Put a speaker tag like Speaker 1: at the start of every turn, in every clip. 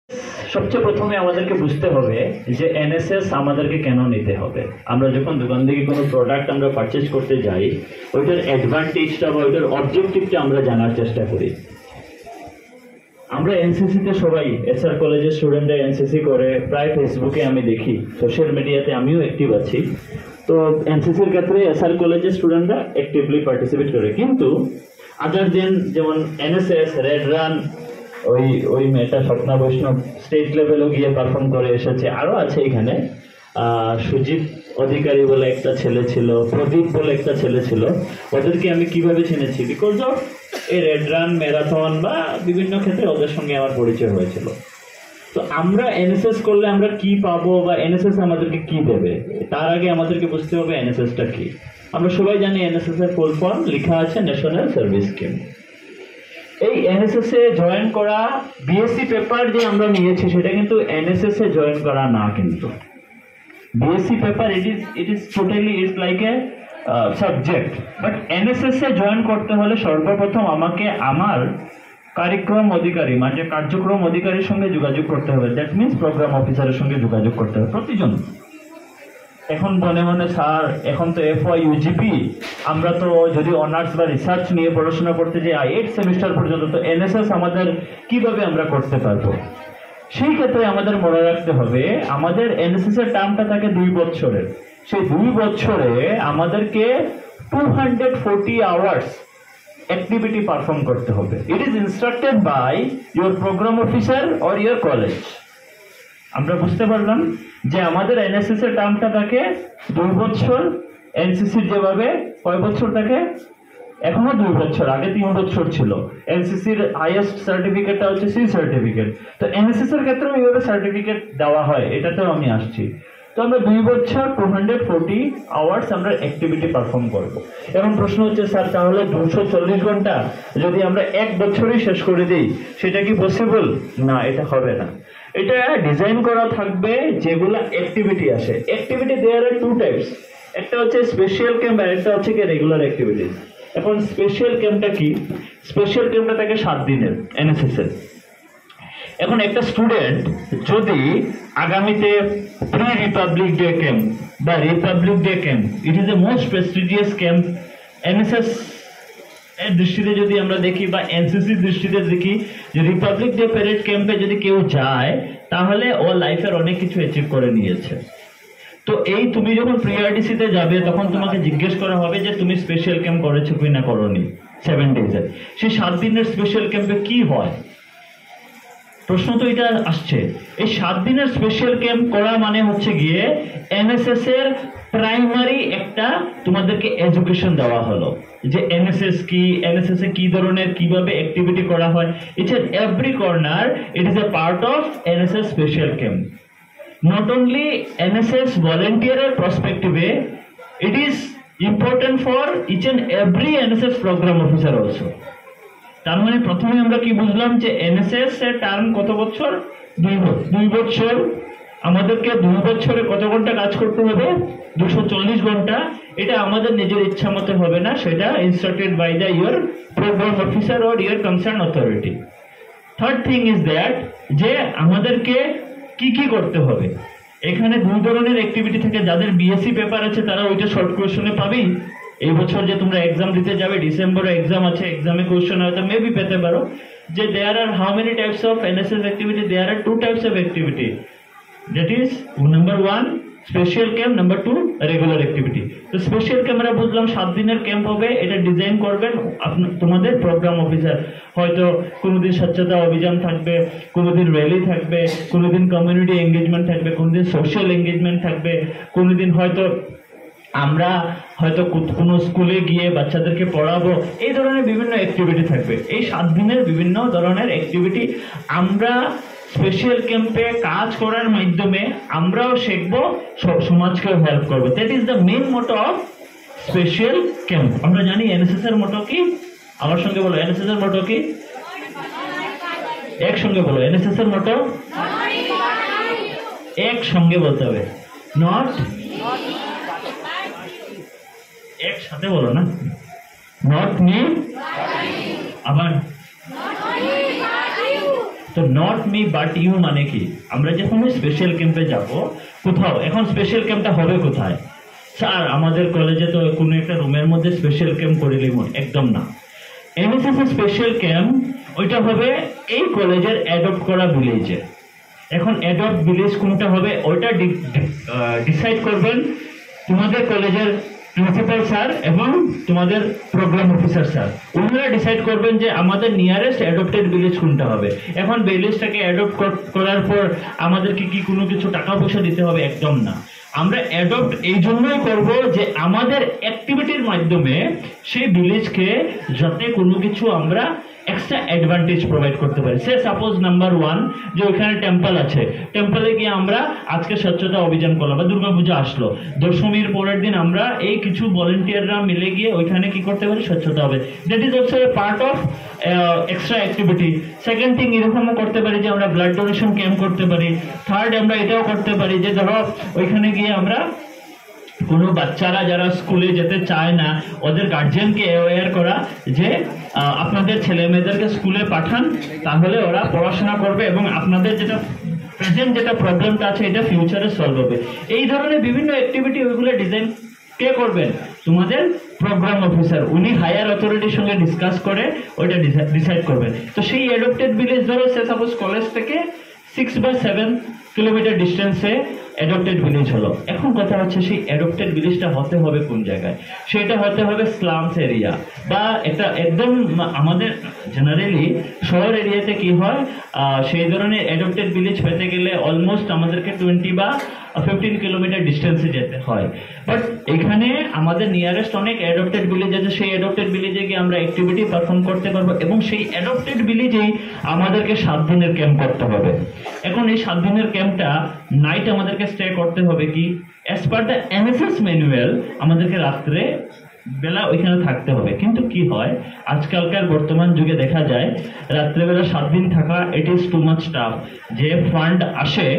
Speaker 1: সবচেয়ে প্রথমে আমাদেরকে বুঝতে হবে যে এনএসএস আমাদেরকে কেন নিতে হবে। আমরা যখন দোকান থেকে কোনো প্রোডাক্ট আমরা পারচেজ করতে যাই, ওইটার অ্যাডভান্টেজটা বা ওইটার অবজেক্টিভটা আমরা জানার চেষ্টা করি। আমরা এনসিসিতে সবাই এসআর কলেজের স্টুডেন্টরা এনসিসি করে, প্রায় ফেসবুকে আমি দেখি, সোশ্যাল মিডিয়াতে আমিও অ্যাক্টিভ আছি। তো এনসিসির ক্ষেত্রে এসআর কলেজের স্টুডেন্টরা অ্যাক্টিভলি পার্টিসিপেট করে, কিন্তু আদার দেন যেমন এনএসএস, রেড রান, ওই মেয়েটা স্বপ্না বৈষ্ণব স্টেট লেভেলও গিয়ে পারফর্ম করে এসেছে, আরও আছে এখানে সুজিত অধিকারী বলে একটা ছেলে ছিল, প্রদীপ বলে একটা ছেলে ছিল। ওদেরকে আমি কিভাবে চিনেছি? বিকজ অফ এই রেড রান, ম্যারাথন বা বিভিন্ন ক্ষেত্রে ওদের সঙ্গে আমার পরিচয় হয়েছিল। তো আমরা এনএসএস করলে আমরা কি পাবো বা এনএসএস আমাদেরকে কি দেবে, তার আগে আমাদেরকে বুঝতে হবে এনএসএসটা কি। আমরা সবাই জানি এনএসএস এর ফুল ফর্ম লেখা আছে ন্যাশনাল সার্ভিস স্কিম। এই এনএসএস এ জয়েন করা, বিএসসি পেপার যে আমরা নিয়েছি সেটা কিন্তু এনএসএস এ জয়েন করা না। কিন্তু BSc paper it is totally it's like a subject, but NSS A join করতে হলে সর্বপ্রথম আমাকে আমার কার্যক্রম অধিকারী মানে কার্যক্রম অধিকারীর সঙ্গে যোগাযোগ করতে হবে। দ্যাট মিনস প্রোগ্রাম অফিসারের সঙ্গে যোগাযোগ করতে হবে প্রতিজন। এখন মনে মনে স্যার এখন তো এফওয়াই ইউজিপি, আমরা তো যদি অনার্স বা রিসার্চ নিয়ে পড়াশোনা করতে যাই 8 সেমিস্টার পর্যন্ত, তো এনএসএস আমাদের কিভাবে আমরা করতে পারবো? সেই ক্ষেত্রে আমাদের মনে রাখতে হবে আমাদের এনএসএস এর টার্মটা থাকে 2 বছরের। সেই 2 বছরে আমাদেরকে 240 আওয়ার্স অ্যাক্টিভিটি পারফর্ম করতে হবে। It is instructed by your program officer or your college. আমরা বুঝতে পারলাম যে আমাদের এনএসএস এর টার্মটা থাকে 2 বছর। এনসিসির যেভাবে কয় বছর থাকে? এখনো 2 বছর, আগে 3 বছর ছিল। এনসিসির হাইয়েস্ট সার্টিফিকেটটা হচ্ছে সি সার্টিফিকেট। তো এনএসএস এর ক্ষেত্রেও এইভাবে সার্টিফিকেট দেওয়া হয়, এটাতেও আমি আসছি। তো আমরা 2 বছর 240 আওয়ার্স আমরা অ্যাক্টিভিটি পারফর্ম করব। এখন প্রশ্ন হচ্ছে স্যার তাহলে 240 ঘন্টা যদি আমরা 1 বছরই শেষ করে দিই, সেটা কি পসিবল? না, এটা হবে না। এটা ডিজাইন করা থাকবে যেগুলা অ্যাক্টিভিটি আসে। অ্যাক্টিভিটি দেয়ার আর 2 টাইপস, একটা হচ্ছে স্পেশাল ক্যাম্প আর একটা হচ্ছে কি রেগুলার অ্যাক্টিভিটিস। এখন স্পেশাল ক্যাম্পটা কি? স্পেশাল ক্যাম্পটা থাকে 7 দিনের এনএসএস এর। এখন একটা স্টুডেন্ট যদি আগামীতে প্রি রিপাবলিক ডে ক্যাম্প বা Republic day camp, it is A most prestigious camp NSS এর দৃষ্টিতে যদি আমরা দেখি বা এনসিসির দৃষ্টিতে দেখি, যে রিপাবলিক ডে প্যারেড ক্যাম্পে যদি কেউ যায় তাহলে ও লাইফের অনেক কিছু অ্যাচিভ করে নিয়েছে। তো এই তুমি যখন প্রিআরডিসিতে যাবে তখন তোমাকে জিজ্ঞেস করা হবে যে তুমি স্পেশাল ক্যাম্প করেছো কি না করোনি 7 ডেজের। সেই 7 দিনের স্পেশাল ক্যাম্পে কি হয়? প্রশ্ন তো এটা আসছে। এই 7 দিনের স্পেশাল ক্যাম্প করা মানে হচ্ছে গিয়ে এনএসএস এর প্রাইমারি একটা তোমাদেরকে এডুকেশন দেওয়া হলো যে এনএসএস কি, এনএসএস এ কি ধরনের কিভাবে অ্যাক্টিভিটি করা হয়। It's at every corner it is a part of NSS special camp. Not only NSS ভলেন্টিয়ারের পার্সপেক্টিভে, it is important for each and every NSS program officer also. তার মানে প্রথমে আমরা কি বুঝলাম যে এনএসএস এর টার্ম কত বছর? 2 বছর। আমাদেরকে 2 বছরে কত ঘন্টা কাজ করতে হবে? 240 ঘন্টা। এটা আমাদের নিজের ইচ্ছা মতো হবে না, সেটা instructed by the your program officer or your concern authority. Third thing is that যে আমাদেরকে কি কি করতে হবে। এখানে 2 ধরনের অ্যাক্টিভিটি থাকে। যাদের বিএসসি পেপার আছে তারা ওইটা শর্ট কোয়েশ্চনে পাবেই। এই বছর যে তোমরা এক্সাম দিতে যাবে, ডিসেম্বরে এক্সাম আছে, এক্সামে কোয়েশ্চন হয়তো মেবি পেতে পারো যে there are how many types of NSS activity? There are 2 types of activity, that is number 1 special camp, number 2 regular activity. তো স্পেশাল ক্যাম্প আমরা বুঝলাম 7 দিনের ক্যাম্প হবে। এটা ডিজাইন করবেন তোমাদের প্রোগ্রাম অফিসার। হয়তো কোনোদিন স্বচ্ছতা অভিযান থাকবে, কোনোদিন র্যালি থাকবে, কোনোদিন কমিউনিটি এঙ্গেজমেন্ট থাকবে, কোনোদিন সোশ্যাল এঙ্গেজমেন্ট থাকবে, কোনোদিন হয়তো আমরা হয়তো কোনো স্কুলে গিয়ে বাচ্চাদেরকে পড়াবো। এই ধরনের বিভিন্ন অ্যাক্টিভিটি থাকবে। এই 7 দিনের বিভিন্ন ধরনের অ্যাক্টিভিটি আমরা স্পেশাল ক্যাম্পে কাজ করার মাধ্যমে আমরাও শিখবো, সমাজকেও হেল্প করবো। That is the main motto of special camp. আমরা জানি এনএসএস এর মোটো কি? আমার সঙ্গে বলো, এনএসএস এর মোটো কি? একসঙ্গে বলো, এনএসএস এর মোটো একসঙ্গে বলতে হবে, নট একসাথে বলো না, নট মি, আবার তো নট মি বাট ইউ মানে কি, আমরা যখন স্পেশাল ক্যাম্পে যাব কোথাও, এখন স্পেশাল ক্যাম্পটা হবে কোথায়? স্যার আমাদের কলেজে তো কোনো একটা রুমের মধ্যে স্পেশাল ক্যাম্প করে লিখুন, একদম না। এনএসএস স্পেশাল ক্যাম্প ওইটা হবে এই কলেজের অ্যাডপ্ট করা ভিলেজে। এখন অ্যাডপ্ট ভিলেজ কোনটা হবে ওইটা ডিসাইড করবেন তোমাদের কলেজের প্রিন্সিপাল স্যার এবং তোমাদের প্রোগ্রাম অফিসার স্যার। ওনারা ডিসাইড করবেন যে আমাদের নিয়ারেস্ট অ্যাডপ্টেড ভিলেজ কোনটা হবে। এখন ভিলেজটাকে অ্যাডপ্ট করার পর আমাদেরকে কি কোনো কিছু টাকা পয়সা দিতে হবে? একদম না। আমরা অ্যাডপ্ট এই জন্যই করবো যে আমাদের অ্যাক্টিভিটির মাধ্যমে সেই ভিলেজকে যাতে কোনো কিছু আমরা এক্সট্রা অ্যাডভান্টেজ প্রোভাইড করতে পারি। সে সাপোজ নাম্বার 1 যে ওইখানে টেম্পল আছে, টেম্পলে গিয়ে আমরা আজকে স্বচ্ছতা অভিযান করলাম বা দুর্গাপূজা আসলো, দশমীর পরের দিন আমরা এই কিছু ভলেন্টিয়াররা মিলে গিয়ে ওইখানে কি করতে পারি? স্বচ্ছতা হবে। That is also a part of extra activity. Second thing এরকমও করতে পারি যে আমরা ব্লাড ডোনেশন ক্যাম্প করতে পারি। থার্ড আমরা এটাও করতে পারি যে ধরো ওইখানে গিয়ে আমরা কোনো বাচ্চারা যারা স্কুলে যেতে চায় না ওদের গার্জিয়ানকে অ্যাওয়্যার করা যে আপনাদের ছেলে মেয়েদেরকে স্কুলে পাঠান, তাহলে ওরা পড়াশোনা করবে এবং আপনাদের যেটা প্রেজেন্ট যেটা প্রবলেমটা আছে এটা ফিউচারে সলভ হবে। এই ধরনের বিভিন্ন অ্যাক্টিভিটি ওইগুলো ডিজাইন কে করবেন? তোমাদের প্রোগ্রাম অফিসার, উনি হায়ার অথরিটির সঙ্গে ডিসকাস করে ওইটা ডিসাইড করবেন। তো সেই অ্যাডপ্টেড ভিলেজ ধরো সে সাপোজ কলেজ থেকে 6 বা 7 কিলোমিটার ডিস্টেন্সে অ্যাডপ্টেড ভিলেজ হলো। এখন কথা হচ্ছে সেই অ্যাডপ্টেড ভিলেজটা হতে হবে কোন জায়গায়? সেটা হতে হবে স্লামস এরিয়া বা একটা একদম আমাদের জেনারেলি শহর এরিয়াতে কি হয়, সেই ধরনের অ্যাডপ্টেড ভিলেজ পেতে গেলে অলমোস্ট আমাদেরকে 20 বা 15 কিলোমিটার ডিস্টেন্সে যেতে হয়। বাট এখানে আমাদের নিয়ারেস্ট অনেক অ্যাডপ্টেড ভিলেজ আছে, সেই অ্যাডপ্টেড ভিলেজে গিয়ে আমরা অ্যাক্টিভিটি পারফর্ম করতে পারবো এবং সেই অ্যাডপ্টেড ভিলেজেই আমাদেরকে 7 দিনের ক্যাম্প করতে হবে। এখন এই 7 দিনের ক্যাম্পটা নাইট আমাদেরকে স্টে করতে হবে কি, as per the NSS manual আমাদেরকে রাত্রে বেলা ওইখানে থাকতে হবে। কিন্তু কি হয় আজকালকার বর্তমান যুগে দেখা যায় রাত্রেবেলা 7 দিন থাকা it is too much tough. যে ফান্ড আসে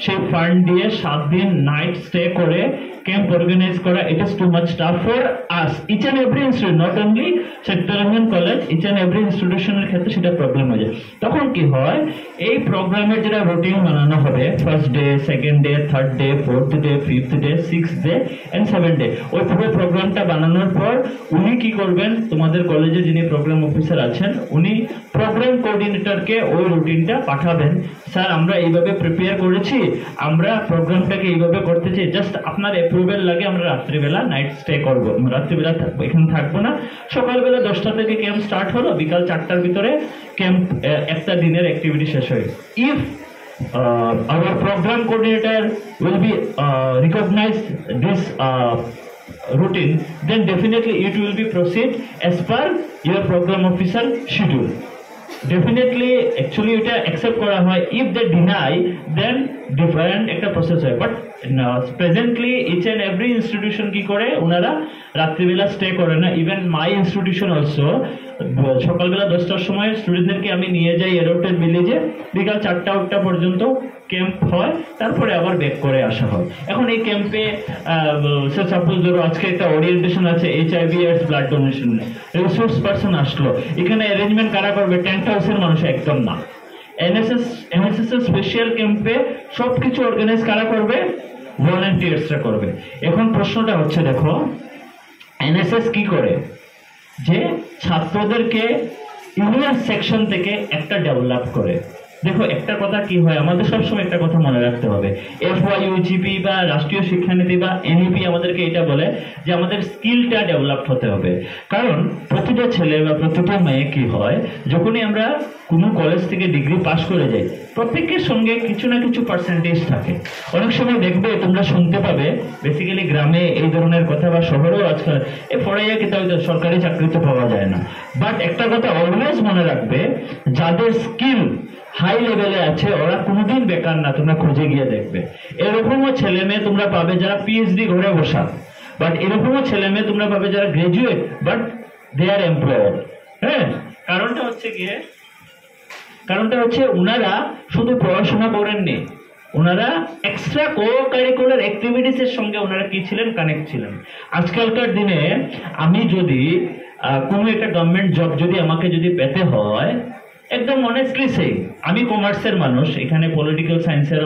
Speaker 1: সেই ফান্ড দিয়ে 7 দিন নাইট স্টে করে ক্যাম্প অর্গানাইজ করা it is too much tough for us each and every institute, not only sectoral college, each and every ইনস্টিটিউশনের ক্ষেত্রে সেটা প্রবলেম হয়ে যায়। তখন কি হয় এই প্রোগ্রামের যেটা রুটিন বানানো হবে first day, second day, third day, fourth day, fifth day, 6th day and 7th day, ওই পুরো প্রোগ্রামটা বানানোর পর উনি কি করবেন, তোমাদের কলেজে যিনি প্রোগ্রাম অফিসার আছেন উনি প্রোগ্রাম কোঅর্ডিনেটরকে ওই রুটিনটা পাঠাবেন। স্যার আমরা এইভাবে প্রিপেয়ার করেছি, আমরা প্রোগ্রামটাকে এইভাবে করতে চাই, জাস্ট আপনার অ্যাপ্রুভেল লাগে, আমরা রাত্রিবেলা নাইট স্টে করবো, রাত্রিবেলা থাকবো, এখানে থাকবো না। সকালবেলা 10টা থেকে ক্যাম্প স্টার্ট হলো, বিকাল 4টার ভিতরে ক্যাম্প একটা দিনের অ্যাক্টিভিটি শেষ হয়। If our program coordinator will be recognize this routine, then definitely it will be proceed as per your program officer schedule. Definitely actually এটা accept করা হয়, if they deny then different একটা process হয়। But presently each and every institution কি করে ওনারা রাত্রিবেলা stay করে না। ইভেন মাই ইনস্টিটিউশন অলসো সকালবেলা 10টার সময় স্টুডেন্টদেরকে আমি নিয়ে যাই এরোপ্লেন ভিলেজে, বিকাল 4টা পর্যন্ত ক্যাম্প হয়, তারপরে আবার ব্যাক করে আসা হয়। এখন এই ক্যাম্পে সাপোজ ধরো আজকে একটা ওরিয়েন্টেশন আছে HIV এর ব্লাড ডোনেশন, রিসোর্স পার্সন আসলো, এখানে অ্যারেঞ্জমেন্ট কারা করবে? টেন্ট হাউসের মানুষ, একদম না। এনএসএস এর স্পেশাল ক্যাম্পে সবকিছু অর্গানাইজ কারা করবে? ভলান্টিয়ার্সরা করবে। এখন প্রশ্নটা হচ্ছে দেখো এনএসএস কি করে যে ছাত্রদেরকে ইউনিয়ন সেকশন থেকে একটা ডেভেলপ করে। দেখো একটা কথা কি হয়, আমাদের সবসময় একটা কথা মনে রাখতে হবে, FYUGP বা রাষ্ট্রীয় শিক্ষানীতি বা NEP আমাদেরকে এটা বলে যে আমাদের স্কিলটা ডেভেলপ হতে হবে। কারণ প্রতিটা ছেলে বা প্রতিটা মেয়ে কি হয়, যখনই আমরা কোনো কলেজ থেকে ডিগ্রি পাস করে যাই প্রত্যেকের সঙ্গে কিছু না কিছু পার্সেন্টেজ থাকে। অনেক সময় দেখবে তোমরা শুনতে পাবে বেসিক্যালি গ্রামে এই ধরনের কথা বা শহরেও আজকাল পড়াইয়া কিন্তু সরকারি চাকরি তো পাওয়া যায় না। বাট একটা কথা অলওয়েজ মনে রাখবে, যাদের স্কিল হাই লেভেলে আছে ওরা কোনোদিন বেকার না, তোমরা খুঁজে গিয়ে দেখবে। এরকমও ছেলে মেয়ে তোমরা পাবে যারা PhD ঘরে বসা, বাট এরকমও ছেলে মেয়ে তোমরা পাবে যারা graduate but they are employed. হ্যাঁ, কারণটা হচ্ছে ওনারা শুধু পড়াশোনা করেননি, ওনারা এক্সট্রা কো কারিকুলার অ্যাক্টিভিটিস এর সঙ্গে ওনারা কি ছিলেন, কানেক্ট ছিলেন। আজকালকার দিনে আমি যদি কোনো একটা গভর্নমেন্ট জব যদি আমাকে যদি পেতে হয়,
Speaker 2: একদম অনেস্টলি সেই, আমি কমার্সের মানুষ, এখানে পলিটিক্যাল সায়েন্সের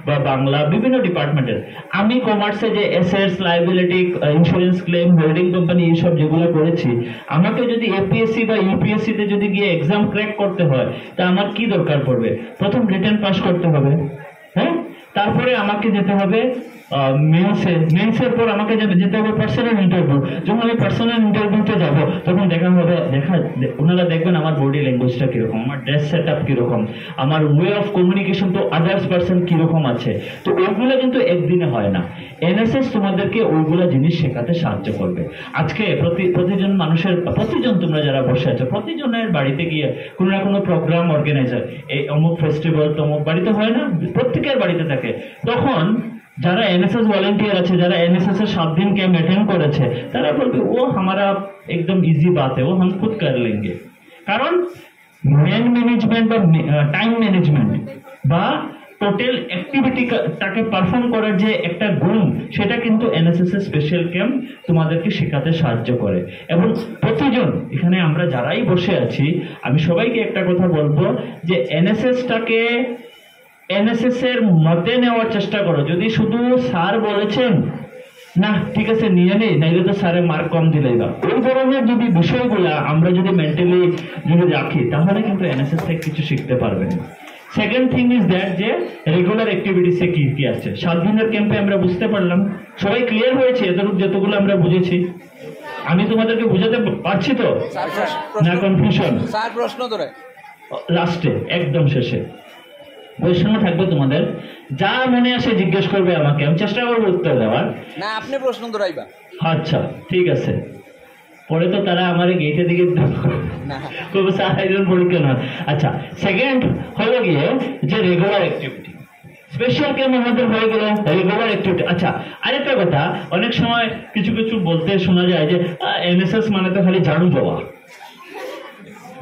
Speaker 2: বা বাংলা বিভিন্ন ডিপার্টমেন্টের। আমি কমার্সে যে assets, liability, insurance claim, holding company এইসব যেগুলো করেছি, আমাকে যদি এপিএসসি বা ইউপিএসসি তে যদি গিয়ে এক্সাম ক্র্যাক করতে হয়, তা আমার কি দরকার পড়বে? প্রথম রিটেন পাস করতে হবে, হ্যাঁ, তারপরে আমাকে যেতে হবে মেন্সের পর আমাকে যেতে হবে পার্সোনাল ইন্টারভিউ। যখন আমি পার্সোনাল ইন্টারভিউতে যাব, তখন ওনারা দেখবেন আমার বডি ল্যাঙ্গুয়েজটা কিরকম, আমার ড্রেস সেট আপ কিরকম, আমার ওয়ে অফ কমিউনিকেশন তো আদার্স পার্সন কিরকম আছে। তো ওইগুলো কিন্তু একদিনে হয় না। এনএসএস তোমাদেরকে ওইগুলো জিনিস শেখাতে সাহায্য করবে। আজকে প্রতিজন মানুষের, প্রতিজন তোমরা যারা বসে আছো, প্রতিজনের বাড়িতে গিয়ে কোনো না কোনো প্রোগ্রাম অর্গানাইজার, এই অমুক ফেস্টিভ্যাল তমুক বাড়িতে হয় না, প্রত্যেকের বাড়িতে থাকে। তখন যারা এনএসএস ভলেंटियर আছে, যারা এনএসএস এর 7 दिन कैंप अटेंड করেছে, তারা বলবে ও हमारा एकदम इजी बात है, वो हम खुद कर लेंगे। কারণ ম্যান ম্যানেজমেন্ট বা টাইম ম্যানেজমেন্ট বা টোটাল অ্যাক্টিভিটিটাকে পারফর্ম করার যে একটা গুণ, সেটা কিন্তু এনএসএস এর স্পেশাল ক্যাম্প তোমাদেরকে শেখাতে সাহায্য করে। এবং প্রতিজন এখানে আমরা যারাই বসে আছি, আমি সবাইকে একটা কথা বলবো যে এনএসএস এর মধ্যে নেওয়ার চেষ্টা করো। যদি শুধু স্যার বলেছেন না ঠিক আছে নিয়ে নেই, নাইলে তো স্যারের মার্ক কম দিলেই বা, ওই ধরনের যদি বিষয়গুলা আমরা যদি মেন্টালি যদি রাখি, তাহলে কিন্তু এনএসএস থেকে কিছু শিখতে পারবেন না। সেকেন্ড থিং ইজ দ্যাট যে রেগুলার অ্যাক্টিভিটিসে কি কি আছে। 7 দিনের ক্যাম্পে আমরা বুঝতে পারলাম, সবাই ক্লিয়ার হয়েছে যতগুলো আমরা বুঝেছি। আমি তোমাদেরকে বুঝাতে পারছি তো না? কনফিউশন
Speaker 3: স্যার প্রশ্ন ধরে
Speaker 2: লাস্টে একদম শেষে প্রশ্ন থাকবে তোমাদের, যা মনে আসে জিজ্ঞেস করবে আমাকে, আমি চেষ্টা করবো উত্তর দেওয়ার।
Speaker 3: না আপনি প্রশ্ন ধরাইবা।
Speaker 2: আচ্ছা ঠিক আছে, পরে তো তারা আমার গেটের দিকে পরীক্ষা না। আচ্ছা, সেকেন্ড হলো গিয়ে যে রেগুলার অ্যাক্টিভিটি। স্পেশাল ক্যাম্প আমাদের হয়ে গেল রেগুলার অ্যাক্টিভিটি। আচ্ছা, আরেকটা কথা, অনেক সময় কিছু কিছু বলতে শোনা যায় যে এনএসএস মানে তো খালি ঝাড়ু দেওয়া।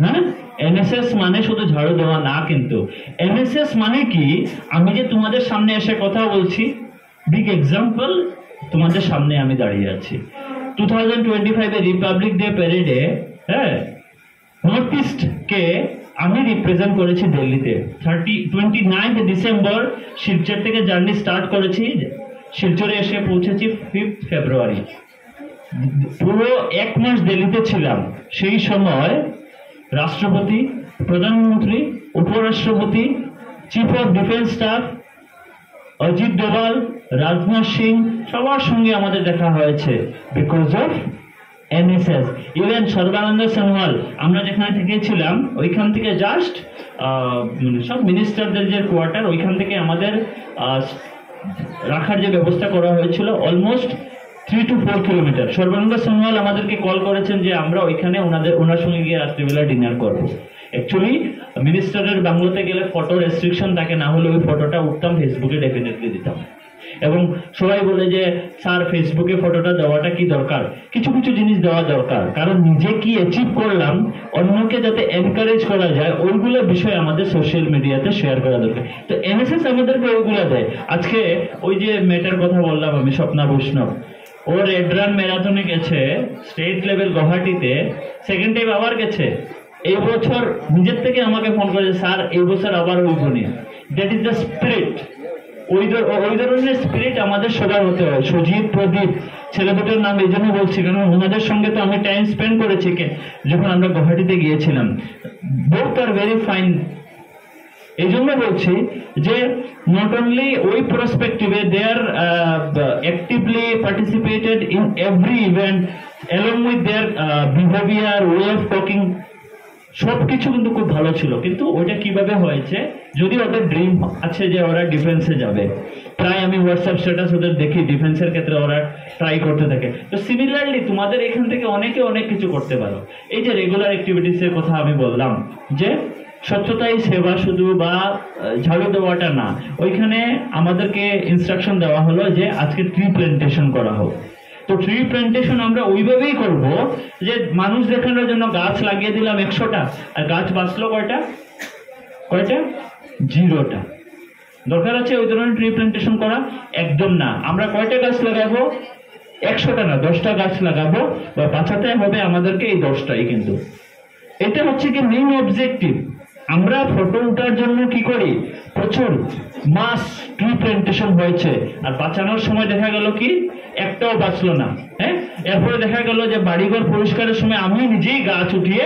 Speaker 2: হ্যাঁ, এনএসএস মানে শুধু ঝাড়ু দেওয়া না, কিন্তু এনএসএস মানে কি, আমি যে তোমাদের সামনে এসে কথা বলছি, বিগ এক্সাম্পল তোমাদের সামনে আমি দাঁড়িয়ে আছি। 2025 এর রিপাবলিক ডে প্যারেডে, হ্যাঁ, নর্থ ইস্ট কে আমি রিপ্রেজেন্ট করেছি দিল্লিতে। 29 ডিসেম্বর শিলচর থেকে জার্নি স্টার্ট করেছি, শিলচরে এসে পৌঁছেছি 5 ফেব্রুয়ারি। পুরো 1 মাস দিল্লিতে ছিলাম। সেই সময় রাষ্ট্রপতি, প্রধানমন্ত্রী, উপরাষ্ট্রপতি, chief of defence staff Ajit Doval, Rajnath Singh, সবার সঙ্গে আমাদের দেখা হয়েছে because of NSS. Even Sarbananda Sonowal, আমরা যেখানে থেকেছিলাম ওইখান থেকে জাস্ট সব মিনিস্টারদের যে কোয়ার্টার, ওইখান থেকে আমাদের রাখার যে ব্যবস্থা করা হয়েছিল almost 3 to 4 kilometre. Sarbananda Sonowal আমাদেরকে কল করেছেন যে আমরা ওইখানে ওনার সঙ্গে গিয়ে রাত্রিবেলা ডিনার করবো। অ্যাকচুয়ালি মিনিস্টারের বাংলোতে গেলে ফটো রেস্ট্রিকশন থাকে, না হলে ওই ফটোটা উঠতাম ফেসবুকে ডেফিনেটলি দিতাম। এবং সবাই বলে যে স্যার ফেসবুকে ফটোটা দেওয়াটা কি দরকার? কিছু কিছু জিনিস দেওয়া দরকার, কারণ নিজে কি অ্যাচিভ করলাম অন্যকে যাতে এনকারেজ করা যায়, ওইগুলো বিষয় আমাদের সোশ্যাল মিডিয়াতে শেয়ার করা দরকার। তো এনএসএস আমাদেরকে ওইগুলো দেয়। আজকে ওই যে মেয়েটার কথা বললাম আমি, স্বপ্না বৈষ্ণব, ও রেড রান ম্যারাথনে গেছে স্টেট লেভেল গুয়াহাটিতে, সেকেন্ড টাইম আবার গেছে। এই বছর নিজের থেকে আমাকে ফোন করেছে, স্যার এই বছর আবার ওইখানে। That is the spirit. ওই ধরনের স্পিরিট আমাদের সবার হতে হয়। সুজিত, প্রদীপ, ছেলে দুটোর নাম এই জন্য বলছি কারণ ওনাদের সঙ্গে তো আমি টাইম স্পেন্ড করেছি যখন আমরা গুয়াহাটিতে গিয়েছিলাম। Both are very fine. এই জন্য বলছি যে নট অনলি ওই পার্সপেক্টিভে they are actively participated in every event along with their behaviour, way of talking, সবকিছু কিন্তু খুব ভালো ছিল। কিন্তু ওইটা কিভাবে হয়েছে, যদি ওদের ড্রিম আছে যে ওরা ডিফেন্সে যাবে, প্রায় আমি হোয়াটসঅ্যাপ স্ট্যাটাস ওদের দেখি ডিফেন্সের ক্ষেত্রে ওরা ট্রাই করতে থাকে। তো সিমিলারলি তোমাদের এখান থেকে অনেকে অনেক কিছু করতে পারো। এই যে রেগুলার অ্যাক্টিভিটিসের কথা আমি বললাম, যে স্বচ্ছতাই সেবা শুধু বা ঝাড়ু দেওয়াটা না, ওইখানে আমাদেরকে ইনস্ট্রাকশন দেওয়া হলো যে আজকে ট্রি প্ল্যান্টেশন করা হোক। তো ট্রি প্ল্যান্টেশন আমরা ওইভাবেই করব যে মানুষ দেখানোর জন্য গাছ লাগিয়ে দিলাম 100টা, আর গাছ বাঁচলো কয়টা? 0টা। দরকার আছে ওই ধরনের ট্রি প্ল্যান্টেশন করা? একদম না। আমরা কয়টা গাছ লাগাবো? 100টা না, 10টা গাছ লাগাবো, বা বাঁচাতে হবে আমাদেরকে এই 10টাই। কিন্তু এটা হচ্ছে কি মেইন অবজেক্টিভ। আমরা ফটো ওঠার জন্য কি করি, প্রচুর মাস ট্রি প্ল্যান্টেশন হয়েছে, আর বাঁচানোর সময় দেখা গেল কি একটাও বাঁচলো না। হ্যাঁ, এরপরে দেখা গেল যে বাড়িঘর পরিষ্কারের সময় আমি নিজেই গাছ উঠিয়ে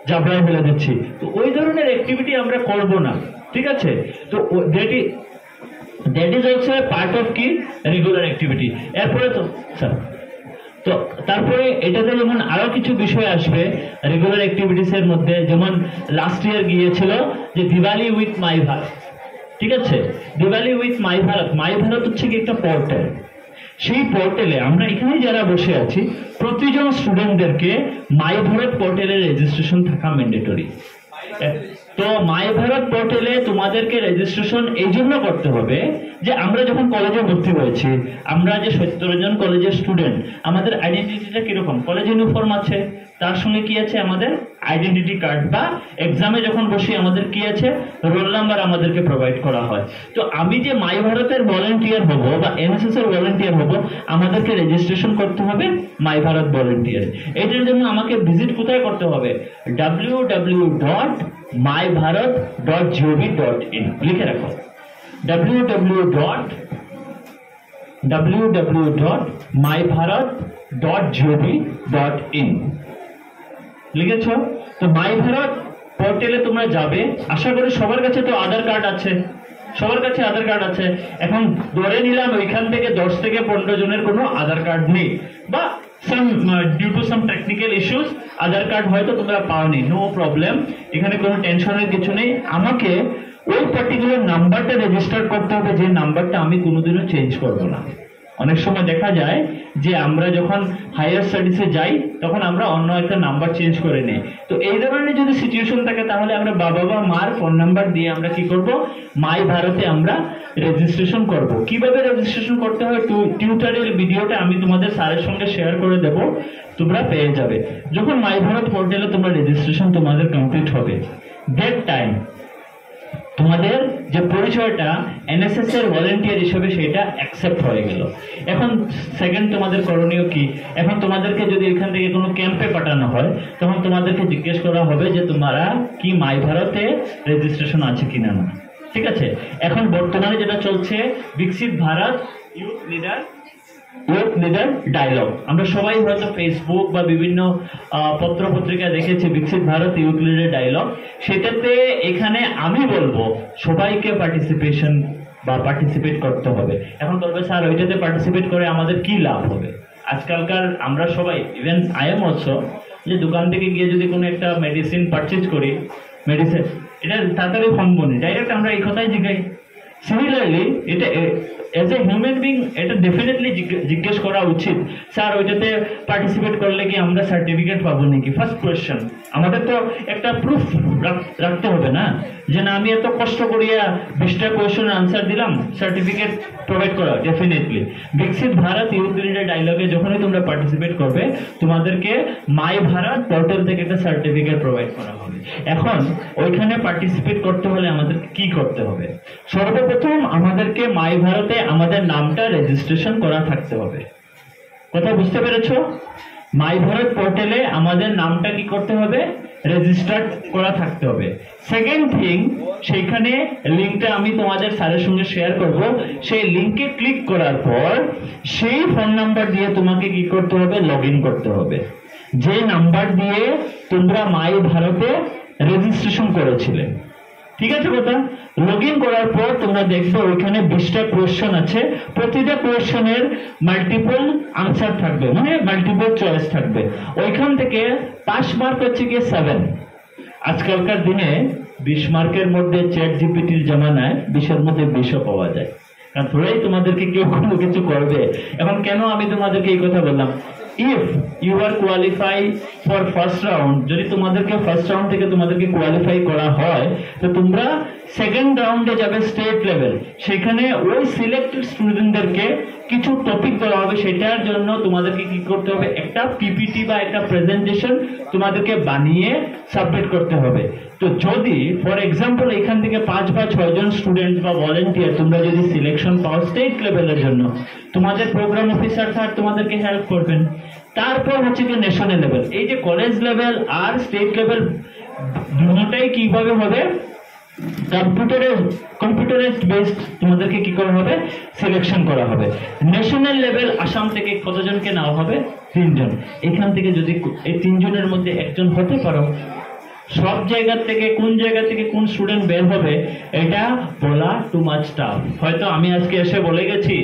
Speaker 2: জাবড়ায় ফেলে দিচ্ছি। তো ওই ধরনের অ্যাক্টিভিটি আমরা করব না, ঠিক আছে? তো that is also part of কি রেগুলার অ্যাক্টিভিটি। এরপরে তো স্যার, তো তারপরে এটাতে যেমন আরো কিছু বিষয় আসবে রেগুলার অ্যাক্টিভিটিস এর মধ্যে, যেমন লাস্ট ইয়ার গিয়েছিল যে দিওয়ালি উইথ মাই ভারত, ঠিক আছে? দিওয়ালি উইথ মাই ভারত, মাই ভারত হচ্ছে কি একটা পোর্টাল। সেই পোর্টালে আমরা এখানে যারা বসে আছি প্রতিজন স্টুডেন্টদেরকে মাই ভারত পোর্টালে রেজিস্ট্রেশন থাকা ম্যান্ডেটরি। তো মাই ভারত পোর্টালে তোমাদেরকে রেজিস্ট্রেশন এই জন্য করতে হবে যে আমরা যখন কলেজে ভর্তি হয়েছি, আমরা যে 17 জন কলেজের স্টুডেন্ট, আমাদের আইডেন্টিটিটা কিরকম, কলেজ ইউনিফর্ম আছে, তার সঙ্গে কি আছে আমাদের আইডেন্টিটি কার্ড, বা এক্সামে যখন বসি আমাদের কি আছে রোল নাম্বার আমাদেরকে প্রোভাইড করা হয়। তো আমি যে মাই ভারতের ভলেন্টিয়ার হব বা এনএসএস এর ভলেন্টিয়ার হব, আমাদেরকে রেজিস্ট্রেশন করতে হবে মাই ভারত ভলেন্টিয়ার। এটার জন্য আমাকে ভিজিট কোথায় করতে হবে, www.mybharat.gov.in লিখে রাখো, www.mybharat.gov.in লিখেছ? তো মাই ভারত পোর্টালে তোমরা যাবে, আশা করি সবার কাছে তো আধার কার্ড আছে, সবার কাছে আধার কার্ড আছে। এখন ধরে নিলাম ওইখান থেকে 10 থেকে 15 জনের কোনো আধার কার্ড নেই, বা due to some technical issues Aadhaar card হয়তো তোমরা পাওনি, নো প্রবলেম, এখানে কোনো টেনশনের কিছু নেই। আমাকে ওই পার্টিকুলার নাম্বারটা রেজিস্টার করতে হবে, যে নাম্বারটা আমি কোনোদিনও চেঞ্জ করব না। অনেক সময় দেখা যায় যে আমরা যখন হায়ার স্টাডিজে যাই তখন আমরা অন্য একটা নাম্বার চেঞ্জ করে নিই। তো এই ধরনের যদি সিচুয়েশন থাকে তাহলে আমরা বাবা বা মার ফোন নাম্বার দিয়ে আমরা কি করব, মাই ভারতে আমরা রেজিস্ট্রেশন করব। কিভাবে রেজিস্ট্রেশন করতে হয় টিউটোরিয়াল ভিডিওটা আমি তোমাদের স্যারের সঙ্গে শেয়ার করে দেব, তোমরা পেয়ে যাবে। যখন মাই ভারত পোর্টালে তোমরা রেজিস্ট্রেশন তোমাদের কমপ্লিট হবে, দ্যাট টাইম তোমাদের যে পরিচয়টা এনএসএস এর ভলেন্টিয়ার হিসেবে সেটা অ্যাকসেপ্ট হয়ে গেল। এখন সেকেন্ড তোমাদের করণীয় কি, এখন তোমাদেরকে যদি এখান থেকে কোনো ক্যাম্পে পাঠানো হয় তখন তোমাদেরকে জিজ্ঞেস করা হবে যে তোমরা কি মাই ভারতে রেজিস্ট্রেশন আছে কিনা না, ঠিক আছে? এখন বর্তমানে যেটা চলছে বিকশিত ভারত ইউথ লিডার ডায়লগ, আমরা সবাই হয়তো ফেসবুক বা বিভিন্ন পত্র পত্রিকা দেখেছি বিকশিত ভারত ইউথ লিডার ডায়লগ। সেটাতে এখানে আমি বলবো সবাইকে পার্টিসিপেট করতে হবে। এখন বলবে স্যার ওইটাতে পার্টিসিপেট করে আমাদের কি লাভ হবে? আজকালকার আমরা সবাই, ইভেন আই এম অলসো, যে দোকান থেকে গিয়ে যদি কোনো একটা মেডিসিন পারচেজ করি, মেডিসিন এটা তাড়াতাড়ি কমবো না, ডাইরেক্ট আমরা এই কথাই জিজ্ঞাই। সিমিলারলি এটা এজ এ হিউম্যান বিং এটা ডেফিনেটলি জিজ্ঞেস করা উচিত, স্যার ওইটাতে পার্টিসিপেট করলে কি আমরা সার্টিফিকেট পাবো নাকি? ফার্স্ট কোয়েশ্চেন, আমাদের তো একটা প্রুফ রাখতে হবে না, যে না আমি এত কষ্ট করিয়া 20টা কোয়েশ্চেন আনসার দিলাম, সার্টিফিকেট প্রোভাইড করা। ডেফিনেটলি বিকশিত ভারত ইউথ লিডার ডায়লগে যখনই তোমরা পার্টিসিপেট করবে তোমাদেরকে মাই ভারত পোর্টাল থেকে একটা সার্টিফিকেট প্রোভাইড করা হবে। এখন ওইখানে পার্টিসিপেট করতে হলে আমাদের কি করতে হবে? সর্বপ্রথম আমাদেরকে মাই ভারতে আমাদের নামটা রেজিস্ট্রেশন করা থাকতে হবে। কথা বুঝতে পেরেছো? মাই ভারত পোর্টালে আমাদের নামটা কি করতে হবে, রেজিস্টার্ড করা থাকতে হবে। সেকেন্ড থিং, সেইখানে লিঙ্কটা আমি তোমাদের স্যারের সঙ্গে শেয়ার করব, সেই লিঙ্কে ক্লিক করার পর সেই ফোন নাম্বার দিয়ে তোমাকে কি করতে হবে, লগ ইন করতে হবে, যে নাম্বার দিয়ে তোমরা মাই ভারতে রেজিস্ট্রেশন করেছিলে। ঠিক আছে কথা? লগ ইন করার পর তোমরা দেখবে ওইখানে 20টা কোয়েশ্চেন আছে, প্রতিটা কোয়েশ্চেনের মাল্টিপল আনসার থাকবে, মানে মাল্টিপল চয়েস থাকবে। ওইখান থেকে পাস মার্ক হচ্ছে কি 7। আজকালকার দিনে 20 মার্কের মধ্যে চ্যাট জিপিটির জামানায় 20-এর মধ্যে 20ও পাওয়া যায়, কারণ ধরেই তোমাদেরকে কেউ কোনো কিছু করবে। এখন কেন আমি তোমাদেরকে এই কথা বললাম, if you are qualify for first round, যদি তোমাদেরকে ফার্স্ট রাউন্ড থেকে তোমাদেরকে কোয়ালিফাই করা হয় তো তোমরা সেকেন্ড রাউন্ডে যাবে স্টেট লেভেল, সেখানে ওই সিলেক্টেড স্টুডেন্টদেরকে কিছু টপিক দেওয়া হবে, সেটার জন্য তোমাদেরকে কি করতে হবে, একটা পিপিটি বা একটা প্রেজেন্টেশন তোমাদেরকে বানিয়ে সাবমিট করতে হবে। তো যদি ফর এক্সাম্পল এখান থেকে 5 বা 6 জন স্টুডেন্ট বা ভলেন্টিয়ার তোমরা যদি সিলেকশন পাও স্টেট লেভেলের জন্য, তোমাদের প্রোগ্রাম অফিসার স্যার তোমাদেরকে হেল্প করবেন। তারপর হচ্ছে কি ন্যাশনাল লেভেল। এই যে কলেজ লেভেল আর স্টেট লেভেল দুটোটাই কিভাবে হবে, কম্পিউটারাইজড বেসড তোমাদেরকে কি করা হবে, সিলেকশন করা হবে। ন্যাশনাল লেভেল আসাম থেকে কতজনকে নেওয়া হবে, 3 জন। এখান থেকে যদি এই 3 জনের মধ্যে একজন হতে পারো, সব জায়গা থেকে কোন স্টুডেন্ট বের হবে এটা বলা টু মাচ টাফ। হয়তো আমি আজকে এসে বলে গেছি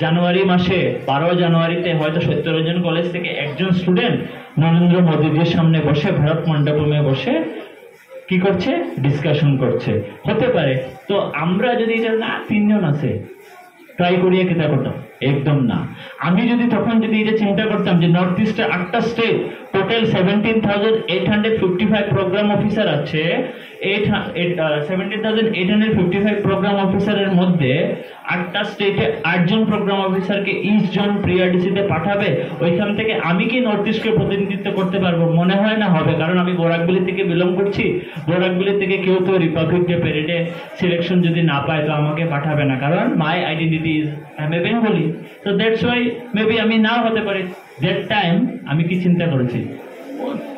Speaker 2: জানুয়ারি মাসে 12 জানুয়ারিতে হয়তো সত্যরঞ্জন কলেজ থেকে একজন স্টুডেন্ট নরেন্দ্র মোদীজির সামনে বসে ভারত মণ্ডপমে বসে কি করছে, ডিসকাশন করছে, হতে পারে। তো আমরা যদি এটা না 3 জন আছে ট্রাই করিয়ে কেটা করতাম, একদম না। আমি যদি তখন যদি এটা চিন্তা করতাম যে নর্থ ইস্টে 8টা স্টেট টোটাল 17,855 প্রোগ্রাম অফিসার আছে, 17,855 প্রোগ্রাম অফিসারের মধ্যে 8টা স্টেটে 8 জন প্রোগ্রাম অফিসারকে ইস্ট জোন প্রিআরডিসিতে পাঠাবে, ওইখান থেকে আমি কি নর্থ ইস্টকে প্রতিনিধিত্ব করতে পারবো? মনে হয় না হবে, কারণ আমি বরাকবিলি থেকে বিলং করছি। বরাকবিলি থেকে কেউ তো রিপাবলিক ডে প্যারেডে সিলেকশন যদি না পায় তো আমাকে পাঠাবে না, কারণ মাই identity is I M A Bengali. তো দ্যাটস ওয়াই মেবি আমি নাও হতে পারি। दैट टाइम আমি কি চিন্তা করেছি,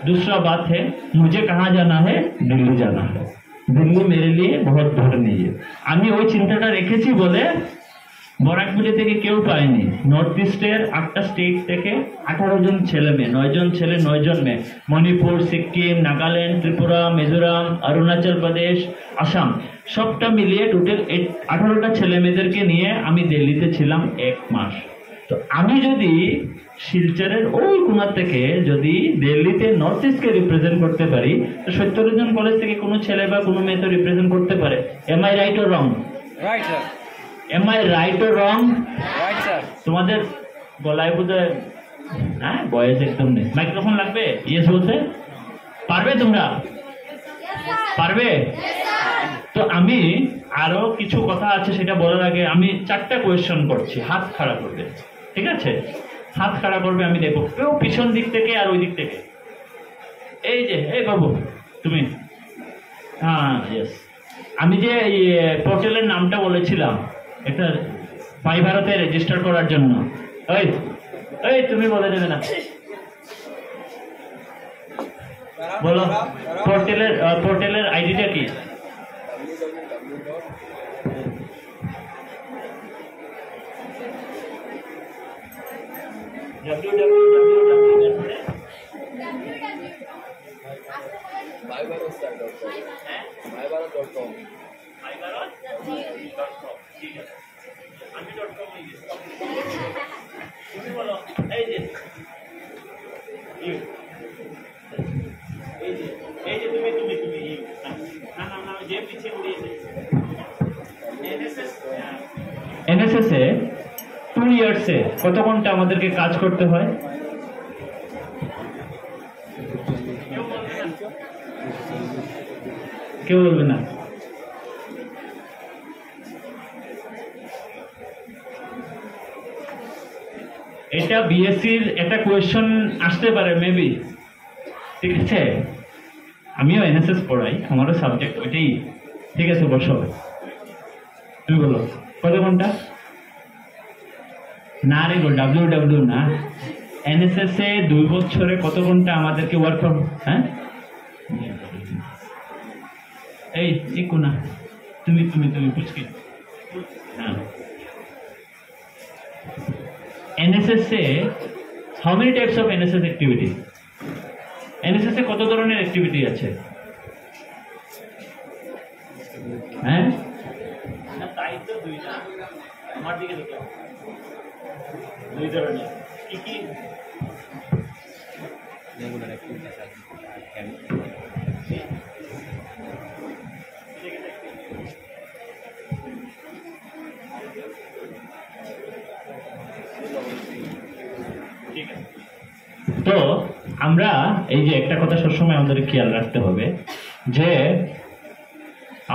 Speaker 2: दूसरा बात है मुझे कहाँ जाना है, दिल्ली जाना है, दिल्ली मेरे लिए बहुत दूर नहीं है। আমি ওই চিন্তাটা রেখেছি বলে বরাকবিলি থেকে কেউ পায়নি। নর্থ ইস্টের 8টা স্টেট থেকে 18 জন ছেলে মেয়ে, 9 জন ছেলে 9 জন মেয়ে, মণিপুর, সিকিম, নাগাল্যান্ড, ত্রিপুরা, মিজোরাম, অরুণাচল প্রদেশ, আসাম, সবটা মিলিয়ে টোটাল 18টা ছেলে মেয়েদেরকে নিয়ে আমি দিল্লিতে ছিলাম 1 মাস। তো আমি যদি শিলচরের ওই কোণা থেকে যদি দিল্লিতে নর্থ ইস্টকে রিপ্রেজেন্ট করতে পারি, তো সত্যরঞ্জন কলেজ থেকে কোনো ছেলে বা কোনো মেয়ে তো রিপ্রেজেন্ট করতে পারে। Am I right or wrong?
Speaker 3: Right sir.
Speaker 2: Am I right or wrong?
Speaker 3: Right sir.
Speaker 2: তোমাদের গলায় বোধহয় হ্যাঁ বয়েস একদম নেই, মাইক্রোফোন লাগবে? ইয়েস বলতে পারবে? তোমরা পারবে? তো আমি আরো কিছু কথা আছে, সেটা বলার আগে আমি 4টা কোয়েশ্চন করছি, হাত খাড়া করবে, ঠিক আছে? হাত খাড়া করবে, আমি দেখবো কেউ পিছন দিক থেকে আর ওই দিক থেকে। এই যে এই বাবু তুমি, হ্যাঁ ইয়েস। আমি যে এই পোর্টালের নামটা বলেছিলাম, এটা মাই ভারতে রেজিস্টার করার জন্য, এই এই তুমি বলে দেবে না, বলো পোর্টালের আইডিটা কি?
Speaker 3: www.myvarat.com
Speaker 2: তুমি বলো, এই যে তুমি না যে পিছিয়ে উড়িয়েছে এনএসএস এ 2 ইয়ার্সে কত ঘন্টা আমাদেরকে কাজ করতে হয়? কেউ বলবে না। এটা বিএসসির একটা কোয়েশ্চন আসতে পারে মেবি, ঠিক আছে? আমিও এনএসএস পড়াই, আমারও সাবজেক্ট ওইটাই, ঠিক আছে? বসো, তুমি বলো কত ঘন্টা? না রে গো, ডাব্লিউ না, এনএসএস এ 2 বছরে কত ঘন্টা আমাদেরকে ওয়ার্ক ফ্রম, হ্যাঁ এই কোনা তুমি পুচকি, হ্যাঁ এনএসএস এ how many types of NSS activity? NSS এ কত ধরনের অ্যাক্টিভিটি আছে? হ্যাঁ তাই তো 2টা, আমার দিকে দেখো 2 ধরনের কি কি?
Speaker 3: রেগুলার অ্যাক্টিভিটি স্যার,
Speaker 2: তো আমরা এই যে একটা কথা সবসময় আমাদের খেয়াল রাখতে হবে যে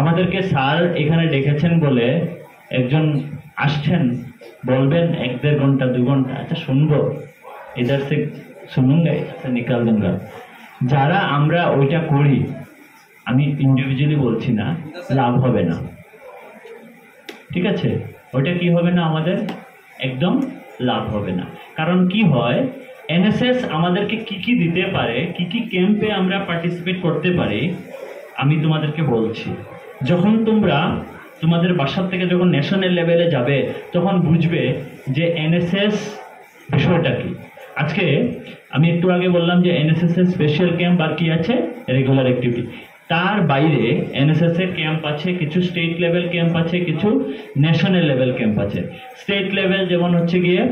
Speaker 2: আমাদেরকে স্যার এখানে ডেকেছেন বলে একজন আসছেন বলবেন 1-1.5 ঘন্টা 2 ঘন্টা, আচ্ছা শুনবো, इधर से শুনুঙ্গা, আচ্ছা নিকাল दूंगा। যারা আমরা ওইটা করি, আমি ইন্ডিভিজুয়ালি বলছি না, লাভ হবে না, ঠিক আছে? ওইটা কি হবে না, আমাদের একদম লাভ হবে না। কারণ কি হয়, এনএসএস আমাদেরকে কি কি দিতে পারে, কি কি ক্যাম্পে আমরা পার্টিসিপেট করতে পারি, আমি তোমাদেরকে বলছি। যখন তোমরা তোমাদের বাসার থেকে যখন ন্যাশনাল লেভেলে যাবে তখন বুঝবে যে এনএসএস বিষয়টা কি। আজকে আমি একটু আগে বললাম যে এনএসএস এর স্পেশাল ক্যাম্প আর কি আছে, রেগুলার অ্যাক্টিভিটি। তার বাইরে এনএসএস এর ক্যাম্প আছে, কিছু স্টেট লেভেল ক্যাম্প আছে, কিছু ন্যাশনাল লেভেল ক্যাম্প আছে। স্টেট লেভেল যেমন হচ্ছে গিয়ে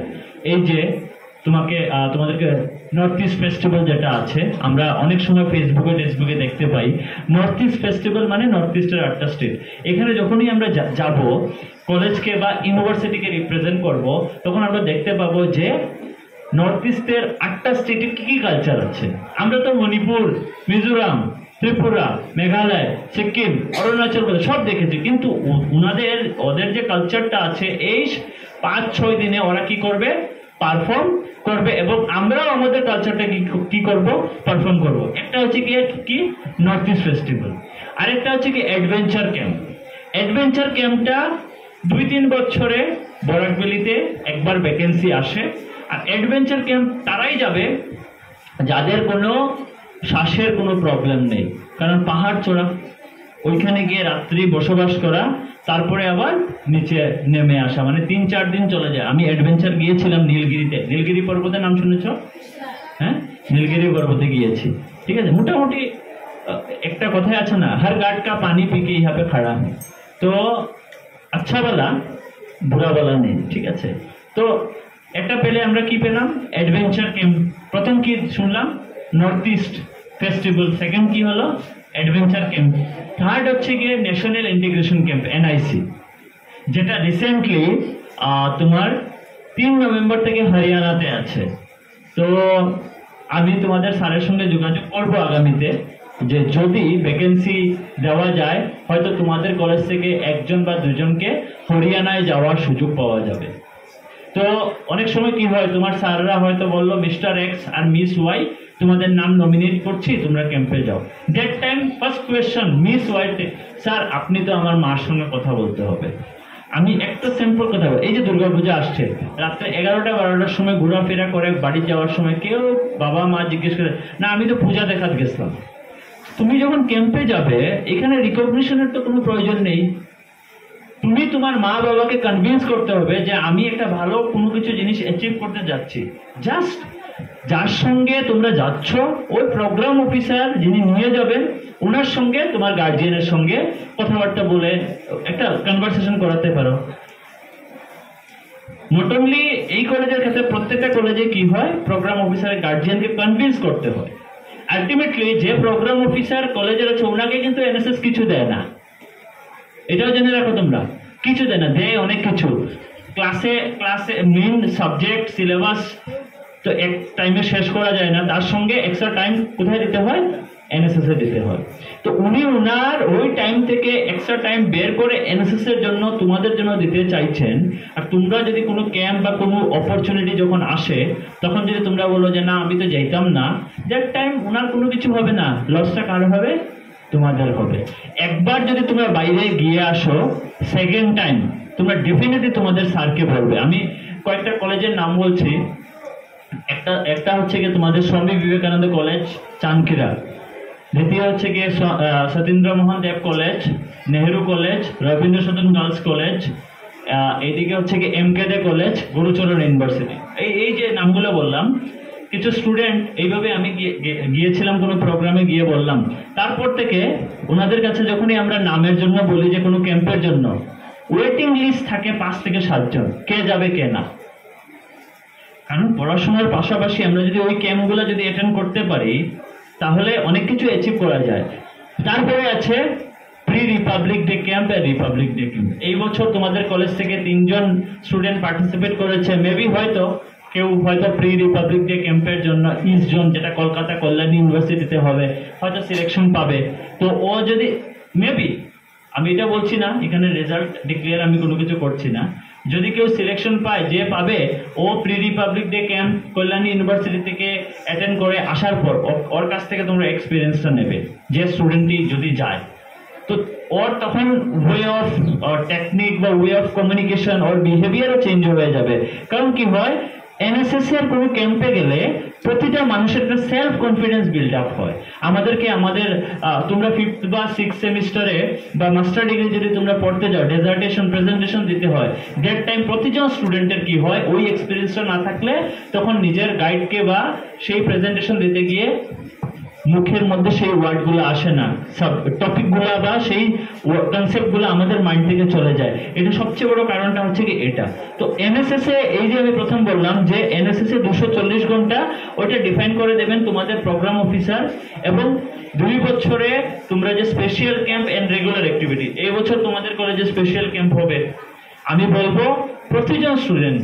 Speaker 2: এই যে তোমাদেরকে নর্থ ইস্ট ফেস্টিভ্যাল যেটা আছে, আমরা অনেক সময় ফেসবুকে দেখতে পাই। নর্থ ইস্ট ফেস্টিভ্যাল মানে নর্থ ইস্টের 8টা স্টেট। এখানে যখনই আমরা যাব কলেজকে বা ইউনিভার্সিটিকে রিপ্রেজেন্ট করব, তখন আমরা দেখতে পাবো যে নর্থ ইস্টের 8টা স্টেটের কি কি কালচার আছে। আমরা তো মণিপুর, মিজোরাম, ত্রিপুরা, মেঘালয়, সিকিম, অরুণাচল প্রদেশ সব দেখেছি, কিন্তু ওদের যে কালচারটা আছে এই 5-6 দিনে ওরা কি করবে, পারফর্ম করবে, এবং আমরাও আমাদের কালচারটা কি করব, পারফর্ম করব। একটা হচ্ছে কি নর্থ ইস্ট ফেস্টিভ্যাল, আরেকটা হচ্ছে কি অ্যাডভেঞ্চার ক্যাম্প। অ্যাডভেঞ্চার ক্যাম্পটা 2-3 বছরে বরাকবেলিতে একবার ভ্যাকেন্সি আসে। আর অ্যাডভেঞ্চার ক্যাম্প তারাই যাবে যাদের কোনো শ্বাসের কোনো প্রবলেম নেই, কারণ পাহাড় চড়া, ওইখানে গিয়ে রাত্রি বসবাস করা, তারপরে আবার নিচে নেমে আসা, মানে 3-4 দিন চলে যায়। আমি অ্যাডভেঞ্চার গিয়েছিলাম নীলগিরিতে। নীলগিরি পর্বতের নাম শুনেছ? হ্যাঁ, নীলগিরি পর্বতে গিয়েছি, ঠিক আছে। মোটামুটি একটা কথাই আছে না, হর ঘাট কা পানি পিকে ইহা পে খাড়া। তো আচ্ছা বলা বুড়া বলা নেই, ঠিক আছে। তো একটা পেলে আমরা কি পেলাম, অ্যাডভেঞ্চার ক্যাম্প। প্রথম কি শুনলাম, নর্থ ইস্ট ফেস্টিভ্যাল। সেকেন্ড কি হলো, অ্যাডভেঞ্চার ক্যাম্প। থার্ড হচ্ছে গিয়ে ন্যাশনাল ইন্টিগ্রেশন ক্যাম্প, এনআইসি, যেটা রিসেন্টলি তোমার 3 নভেম্বর থেকে হরিয়ানাতে আছে। তো আমি তোমাদের স্যারের সঙ্গে যোগাযোগ করবো আগামীতে, যে যদি ভ্যাকেন্সি দেওয়া যায়, হয়তো তোমাদের কলেজ থেকে 1জন বা 2জনকে হরিয়ানায় যাওয়ার সুযোগ পাওয়া যাবে। তো অনেক সময় কি হয়, তোমার স্যাররা হয়তো বললো মিস্টার এক্স আর মিস ওয়াই তোমাদের নাম নমিনেট করছি, তোমরা ক্যাম্পে যাও। That time first question miss ওয়াইতে, স্যার আপনি তো আমার মার সঙ্গে কথা বলতে হবে। আমি একটা সিম্পল কথা বলি, এই যে দুর্গাপূজা আসছে, রাত্রে 11টা-12টার সময় ঘোরাফেরা করে বাড়ি যাওয়ার সময় কেউ বাবা মা জিজ্ঞেস করে না আমি তো পূজা দেখাতে গেছিলাম। তুমি যখন ক্যাম্পে যাবে, এখানে রিকগনিশনের তো কোনো প্রয়োজন নেই। তুমি তোমার মা বাবাকে কনভিন্স করতে হবে যে আমি একটা ভালো কোনো কিছু জিনিস অ্যাচিভ করতে যাচ্ছি। জাস্ট যার সঙ্গে তোমরা যাচ্ছ, ওই প্রোগ্রাম অফিসার যিনি নিয়ে যাবেন, ওনার সঙ্গে তোমার গার্জিয়ানের সঙ্গে কথাবার্তা বলে একটা কনভারসেশন করাতে পারো। নট অনলি এই কলেজের ক্ষেত্রে, প্রত্যেকটা কলেজে কি হয়, প্রোগ্রাম অফিসারের গার্জিয়ানকে কনভিন্স করতে হয়। আলটিমেটলি যে প্রোগ্রাম অফিসার কলেজের আছে, ওনাকে কিন্তু এনএসএস কিছু দেয় না, এটাও জেনে রাখো তোমরা। কিছু দেয় না, দেয় অনেক কিছু। ক্লাসে মেইন সাবজেক্ট সিলেবাস তো এক টাইমে শেষ করা যায় না, তার সঙ্গে এক্সট্রা টাইম কোথায় দিতে হয়, এনএসএস এ দিতে হয়। তো উনি ওনার ওই টাইম থেকে এক্সট্রা টাইম বের করে এনএসএস এর জন্য তোমাদের জন্য দিতে চাইছেন। আর তোমরা যদি কোনো ক্যাম্প বা কোনো অপরচুনিটি যখন আসে, তখন যদি তোমরা বলো যে না আমি তো যাইতাম না, দ্যাট টাইম ওনার কোনো কিছু হবে না, লসটা কার হবে, তোমাদের হবে। একবার যদি তোমরা বাইরে গিয়ে আসো, সেকেন্ড টাইম তোমরা ডেফিনেটলি তোমাদের স্যারকে বলবে। আমি কয়েকটা কলেজের নাম বলছি। একটা হচ্ছে গিয়ে তোমাদের স্বামী বিবেকানন্দ কলেজ চানকিরা, দ্বিতীয় হচ্ছে গিয়ে সতীন্দ্র মোহন দেব college, Nehru college, Rabindra Sadan girls college, এইদিকে হচ্ছে গিয়ে MK দে কলেজ, গুরুচরণ ইউনিভার্সিটি। এই যে নামগুলো বললাম, কিছু স্টুডেন্ট এইভাবে আমি গিয়েছিলাম কোনো প্রোগ্রামে গিয়ে বললাম। তারপর থেকে ওনাদের কাছে যখনই আমরা নামের জন্য বলি যে কোনো ক্যাম্পের জন্য, ওয়েটিং লিস্ট থাকে 5 থেকে 7 জন, কে যাবে কে না। কারণ পড়াশোনার পাশাপাশি আমরা যদি ওই ক্যাম্পগুলো যদি অ্যাটেন্ড করতে পারি, তাহলে অনেক কিছু অ্যাচিভ করা যায়। তারপরে আছে প্রি রিপাবলিক ডে ক্যাম্প আর রিপাবলিক ডে ক্যাম্প। এই বছর তোমাদের কলেজ থেকে 3 জন স্টুডেন্ট পার্টিসিপেট করেছে। মেবি হয়তো কেউ প্রি রিপাবলিক ডে ক্যাম্পের জন্য ইস্ট জোন, যেটা কলকাতা কল্যাণী ইউনিভার্সিটিতে হবে, হয়তো সিলেকশন পাবে। তো ও যদি মেবি, আমি এটা বলছি না, এখানে রেজাল্ট ডিক্লেয়ার আমি কোনো কিছু করছি না, যদি কেউ সিলেকশন পায়, যে পাবে ও pre republic day camp Kalyani university থেকে অ্যাটেন্ড করে আসার পর ওর কাছ থেকে তোমরা এক্সপিরিয়েন্সটা নেবে, যে স্টুডেন্টটি যদি যায়। তো ওর তখন ওয়ে অফ টেকনিক বা ওয়ে অফ কমিউনিকেশন ওর বিহেভিয়ারও চেঞ্জ হয়ে যাবে। কারণ কি হয়, এনএসএস এর কোনো ক্যাম্পে গেলে প্রতিটা মানুষের একটা সেলফ কনফিডেন্স বিল্ড আপ হয়। আমাদেরকে আমাদের তোমরা 5th বা 6th সেমিস্টারে বা মাস্টার ডিগ্রি যদি তোমরা পড়তে যাও, ডেজার্টেশন প্রেজেন্টেশন দিতে হয়, দ্যাট টাইম প্রতিজন স্টুডেন্টের কি হয়, ওই এক্সপিরিয়েন্সটা না থাকলে তখন নিজের গাইডকে বা সেই প্রেজেন্টেশন দিতে গিয়ে মুখের মধ্যে সেই ওয়ার্ডগুলো আসে না, সব টপিকগুলো বা সেই কনসেপ্টগুলো আমাদের মাইন্ড থেকে চলে যায়। এটা সবচেয়ে বড় কারণটা হচ্ছে কি এটা। তো এনএসএস এ এই যে আমি প্রথম বললাম যে এনএসএস এ 240 ঘন্টা ওইটা ডিফাইন করে দেবেন তোমাদের প্রোগ্রাম অফিসার, এবং 2 বছরে তোমরা যে special camp and regular activity, এই বছর তোমাদের কলেজে স্পেশাল ক্যাম্প হবে। আমি বলবো প্রতিজন স্টুডেন্ট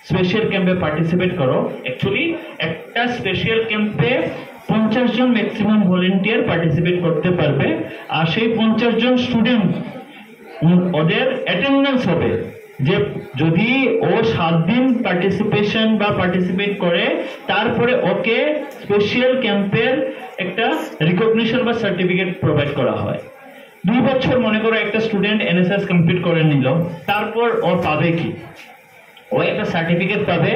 Speaker 2: স্পেশাল ক্যাম্পে পার্টিসিপেট করো। অ্যাকচুয়ালি একটা স্পেশাল ক্যাম্পে 50 জন ম্যাক্সিমাম ভলেন্টিয়ার পার্টিসিপেট করতে পারবে, আর সেই 50 জন স্টুডেন্ট ওদের অ্যাটেন্ডেন্স হবে যে যদি ও 7 দিন পার্টিসিপেশন বা পার্টিসিপেট করে তারপরে ওকে স্পেশাল ক্যাম্পের একটা রিকগনিশন বা সার্টিফিকেট প্রোভাইড করা হয়। 2 বছর মনে করো একটা স্টুডেন্ট এনএসএস কমপ্লিট করে নিল, তারপর ও পাবে কি? ও একটা সার্টিফিকেট পাবে।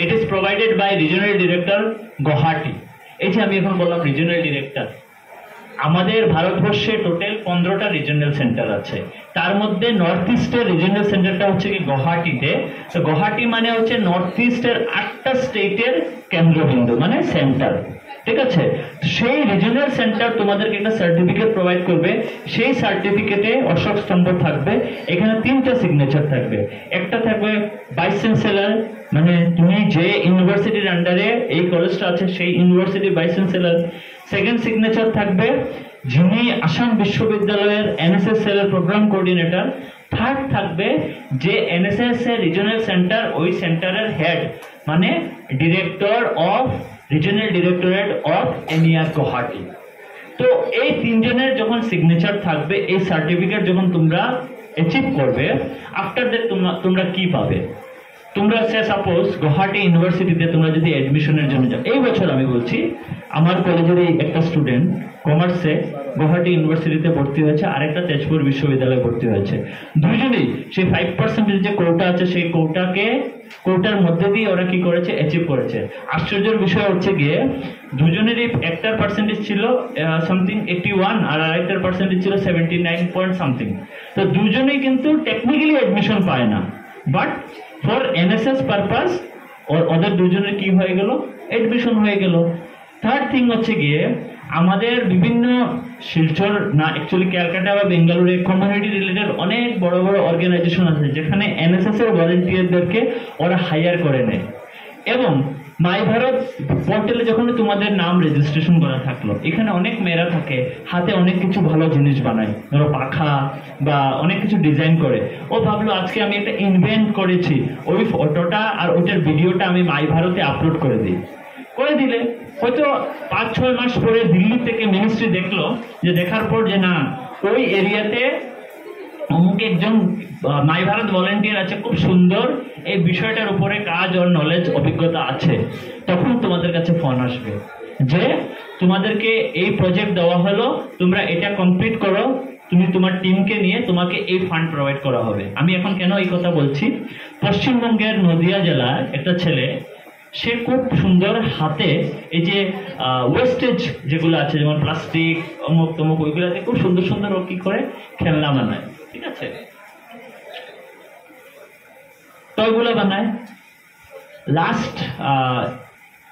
Speaker 2: It is provided by regional director Guwahati. এই যে আমি এখন বললাম রিজিওনাল ডিরেক্টর, আমাদের ভারতবর্ষে টোটাল 15টা রিজিওনাল সেন্টার আছে, তার মধ্যে নর্থ ইস্টের রিজিওনাল সেন্টারটা হচ্ছে কি গুয়াহাটিতে। তো গুয়াহাটি মানে হচ্ছে নর্থ ইস্টের 8টা স্টেটের কেন্দ্রবিন্দু, মানে সেন্টার, ঠিক আছে? সেই রিজিওনাল সেন্টার তোমাদেরকে একটা সার্টিফিকেট প্রোভাইড করবে। সেই সার্টিফিকেটে অশোক স্তম্ভ থাকবে, এখানে 3টা সিগনেচার থাকবে। একটা থাকবে ভাইস চ্যান্সেলর, মানে তুমি যে ইউনিভার্সিটির আন্ডারে এই কলেজটা আছে সেই ইউনিভার্সিটির ভাইস চ্যান্সেলর। সেকেন্ড সিগনেচার থাকবে যিনি আসাম বিশ্ববিদ্যালয়ের এনএসএস সেলের প্রোগ্রাম কোঅর্ডিনেটর। থার্ড থাকবে যে এনএসএস এর রিজিওনাল সেন্টার, ওই সেন্টারের হেড, মানে director of regional directorate of NER Guwahati. তো এই 3 জনের যখন সিগনেচার থাকবে, এই সার্টিফিকেট যখন তোমরা অ্যাচিভ করবে, আফটার দ্যাট তোমরা কি পাবে? তোমরা সে সাপোজ গুয়াহাটি ইউনিভার্সিটিতে তোমরা যদি অ্যাডমিশনের জন্য যাও, এই বছর আমি বলছি আমার কলেজের একটা স্টুডেন্ট কমার্সে গুয়াহাটি ইউনিভার্সিটিতে ভর্তি হয়েছে, আরেকটা তেজপুর বিশ্ববিদ্যালয়ে ভর্তি হয়েছে। দুজনেই সেই 5% যে কোটা আছে সেই কোটার মধ্যে দিয়ে ওরা কি করেছে, অ্যাচিভ করেছে। আশ্চর্যের বিষয় হচ্ছে গিয়ে দুজনেরই একটার পার্সেন্টেজ ছিল সামথিং 81 আর আরেকটার পার্সেন্টেজ ছিল 79 পয়েন্ট সামথিং। তো দুজনেই কিন্তু টেকনিক্যালি অ্যাডমিশন পায় না, বাট ফর এনএসএস পারপাস ওদের দুজনের কি হয়ে গেল, অ্যাডমিশন হয়ে গেল। থার্ড থিং হচ্ছে গিয়ে আমাদের বিভিন্ন শিলচর না অ্যাকচুয়ালি ক্যালকাটা বা বেঙ্গালুরু কমিউনিটি রিলেটেড অনেক বড় বড় অর্গানাইজেশন আছে যেখানে এনএসএস এর ভলেন্টিয়ারদেরকে ওরা হায়ার করে নেয়। এবং মাই ভারত পোর্টালে যখন তোমাদের নাম রেজিস্ট্রেশন করা থাকলো, এখানে অনেক মেয়েরা থাকে, হাতে অনেক কিছু ভালো জিনিস বানায়, ধরো পাখা বা অনেক কিছু ডিজাইন করে। ও ভাবলো আজকে আমি একটা ইনভেন্ট করেছি, ওই ফটোটা আর ওইটার ভিডিওটা আমি মাই ভারতে আপলোড করে দিলে হয়তো 5-6 মাস পরে দিল্লি থেকে মিনিস্ট্রি দেখলো, যে দেখার পর যে না ওই এরিয়াতে অমুক একজন মাই ভারত ভলেন্টিয়ার আছে, খুব সুন্দর এই বিষয়টার উপরে কাজ ও নলেজ অভিজ্ঞতা আছে, তখন তোমাদের কাছে ফোন আসবে যে তোমাদেরকে এই প্রজেক্ট দেওয়া হলো, তোমরা এটা কমপ্লিট করো, তুমি তোমার টিমকে নিয়ে তোমাকে এই ফান্ড প্রোভাইড করা হবে। আমি এখন কেন এই কথা বলছি, পশ্চিমবঙ্গের নদিয়া জেলার একটা ছেলে, সে খুব সুন্দর হাতে এই যে ওয়েস্টেজ যেগুলো আছে যেমন প্লাস্টিক অমুক তমুক ওইগুলাতে খুব সুন্দর সুন্দর ও কি করে খেলনা বানায়, ঠিক আছে, টয়গুলো বানায়। লাস্ট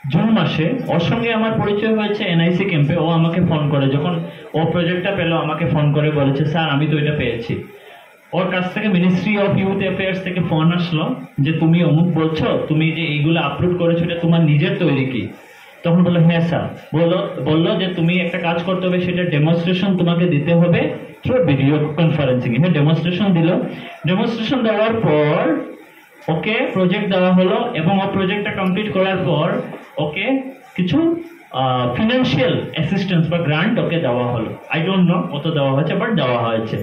Speaker 2: জুন মাসে ওর সঙ্গে আমার পরিচয় হয়েছে এনআইসি ক্যাম্পে। ও আমাকে ফোন করে, যখন ও প্রজেক্টটা পেলো আমাকে ফোন করে বলেছে স্যার আমি তো এটা পেয়েছি। ওর কাছ থেকে মিনিস্ট্রি অফ ইউথ অ্যাফেয়ার্স থেকে ফোন আসলো যে তুমি অমুক বলছো, তুমি যে এইগুলো আপলোড করেছো এটা তোমার নিজের তৈরি কি? তখন বললো হ্যাঁ স্যার। বললো যে তুমি একটা কাজ করতে হবে, সেটা ডেমনস্ট্রেশন তোমাকে দিতে হবে থ্রু ভিডিও কনফারেন্সিং। হ্যাঁ, ডেমনস্ট্রেশন দিল। ডেমনস্ট্রেশন দেওয়ার পর ওকে প্রজেক্ট দেওয়া হলো এবং ও প্রজেক্টটা কমপ্লিট করার পর ওকে কিছু ফিনান্সিয়াল অ্যাসিস্ট্যান্স বা গ্রান্ট ওকে দেওয়া হলো। আই ডোন্ট নো কত দেওয়া হয়েছে, বাট দেওয়া হয়েছে।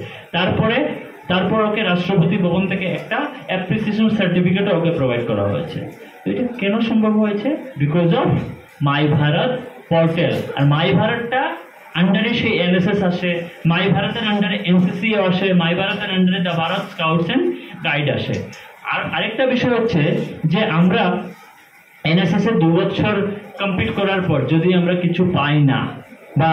Speaker 2: তারপর ওকে রাষ্ট্রপতি ভবন থেকে একটা অ্যাপ্রিসিয়েশন সার্টিফিকেট ওকে প্রোভাইড করা হয়েছে। তো এটা কেন সম্ভব হয়েছে? Because of my Bharat portal. আর মাই ভারতটা আন্ডারে সেই এনএসএস আসে, মাই ভারতের আন্ডারে এনসিসি আসে, মাই ভারতের আন্ডারে the Bharat scouts and guide আসে। আর আরেকটা বিষয় হচ্ছে যে আমরা এনএসএস এর 2 বছর কমপ্লিট করার পর যদি আমরা কিছু পাই না, বা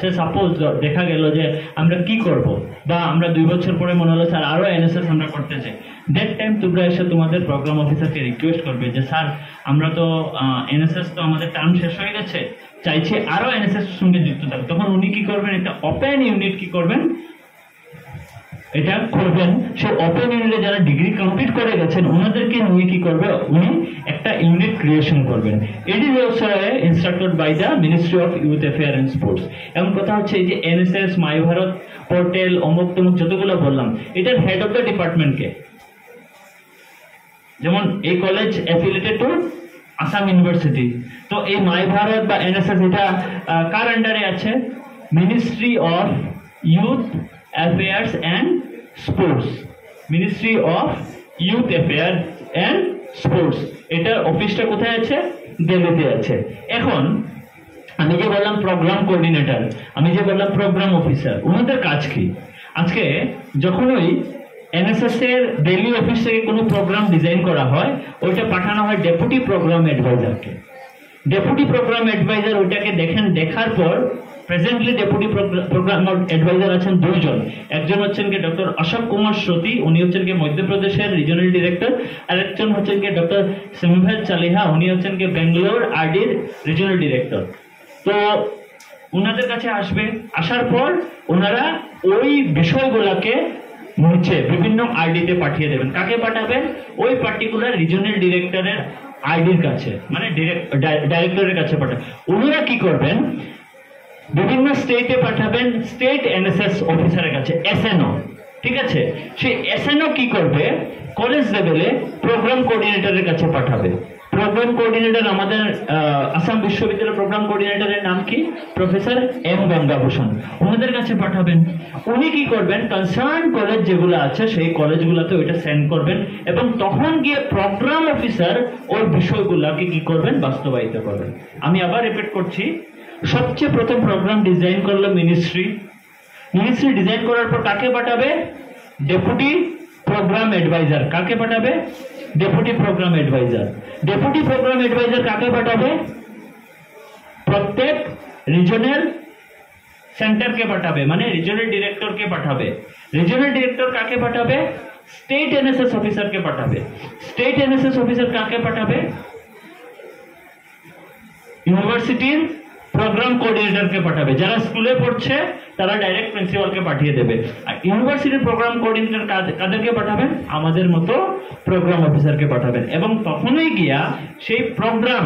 Speaker 2: সে সাপোজ দেখা গেল যে আমরা কি করব, বা আমরা 2 বছর পরে মনে হলো স্যার আরো এনএসএস আমরা করতে চাই, দ্যাট টাইম তোমরা এসে তোমাদের প্রোগ্রাম অফিসারকে রিকোয়েস্ট করবে যে স্যার আমরা তো এনএসএস তো আমাদের টার্ম শেষ হয়ে গেছে, চাইছি আরো এনএসএস সঙ্গে যুক্ত থাকবে। তখন উনি কি করবেন, একটা ওপেন ইউনিট কি করবেন, এটা করবেন। সেই ওপেন ইউনিটে যারা ডিগ্রি কমপ্লিট করে গেছেন ওনাদেরকে নিয়ে কি করবে, উনি একটা ইউনিট ক্রিয়েশন করবেন। It is also instructed by the ministry of youth affair and sports. এমন কথা হচ্ছে এই যে এনএসএস, মাই ভারত পোর্টাল, অমুক তমুক যতগুলো বললাম, এটার হেড অফ দ্য ডিপার্টমেন্টকে, যেমন এই college affiliated to Assam university, তো এই মাই ভারত বা এনএসএস এটা কার আন্ডারে আছে, ministry of youth affairs and sports, ministry of youth affair and sports. এটার অফিসটা কোথায় আছে, দিল্লিতে আছে। এখন আমি যে বললাম প্রোগ্রাম কোঅর্ডিনেটর, আমি যে বললাম প্রোগ্রাম অফিসার, ওনাদের কাজ কি? আজকে যখন ওই এনএসএস এর দিল্লি অফিস থেকে কোনো প্রোগ্রাম ডিজাইন করা হয়, ওইটা পাঠানো হয় ডেপুটি প্রোগ্রাম অ্যাডভাইজারকে। ডেপুটি প্রোগ্রাম অ্যাডভাইজার ওইটাকে দেখেন, দেখার পর প্রেজেন্টলি ডেপুটি প্রোগ্রাম অ্যাডভাইজার আছেন 2 জন। একজন হচ্ছেন কি ডক্টর অশোক কুমার শ্রুতি, উনি হচ্ছেন কি মধ্যপ্রদেশের রিজনাল ডিরেক্টর, আর একজন হচ্ছেন কি ডক্টর সিমভেল চালিহা, উনি হচ্ছেন কি বেঙ্গালোর আরডির রিজনাল ডিরেক্টর। তো ওনাদের কাছে আসবে, আসার পর ওনারা ওই বিষয়গুলোকে নিচে বিভিন্ন আইডিতে পাঠিয়ে দেবেন। কাকে পাঠাবেন? ওই পার্টিকুলার রিজনাল ডিরেক্টরের আইডির কাছে, মানে ডাইরেক্টরের কাছে পাঠাবেন। ওনারা কি করবেন, বিভিন্ন স্টেটে পাঠাবেন, স্টেট এনএসএস অফিসারের কাছে, এসএনও, ঠিক আছে? সেই এসএনও কি করবে, কলেজ লেভেলে প্রোগ্রাম কোঅর্ডিনেটরের কাছে পাঠাবে। প্রোগ্রাম কোঅর্ডিনেটর আমাদের আসাম বিশ্ববিদ্যালয়ের প্রোগ্রাম কোঅর্ডিনেটরের নাম কি, প্রফেসর এম গঙ্গাভূষণ, ওনাদের কাছে পাঠাবেন। উনি কি করবেন, কনসার্ন কলেজ যেগুলো আছে সেই কলেজগুলোতে ওইটা সেন্ড করবেন, এবং তখন গিয়ে প্রোগ্রাম অফিসার ওই বিষয়গুলোকে কি করবেন, বাস্তবায়িত করবেন। আমি আবার রিপিট করছি, সবচেয়ে প্রথম প্রোগ্রাম ডিজাইন করলো মিনিস্ট্রি। মিনিস্ট্রি ডিজাইন করার পর কাকে পাঠাবে, ডেপুটি প্রোগ্রাম অ্যাডভাইজার। কাকে পাঠাবে, deputy program adviser. Deputy program adviser কাকে পাঠাবে, প্রত্যেক রিজনাল সেন্টারকে পাঠাবে, মানে রিজনাল ডিরেক্টরকে পাঠাবে। রিজনাল ডিরেক্টর কাকে পাঠাবে, স্টেট এনএসএস অফিসারকে পাঠাবে। স্টেট এনএসএস অফিসার কাকে পাঠাবে, ইউনিভার্সিটির প্রোগ্রাম কোঅর্ডিনেটরকে পাঠাবে। যারা স্কুলে পড়ছে তারা ডাইরেক্ট প্রিন্সিপালকে পাঠিয়ে দেবে। আর ইউনিভার্সিটির প্রোগ্রাম কোঅর্ডিনেটর কাদেরকে পাঠাবেন, আমাদের মতো প্রোগ্রাম অফিসারকে পাঠাবেন। এবং তখনই গিয়া সেই প্রোগ্রাম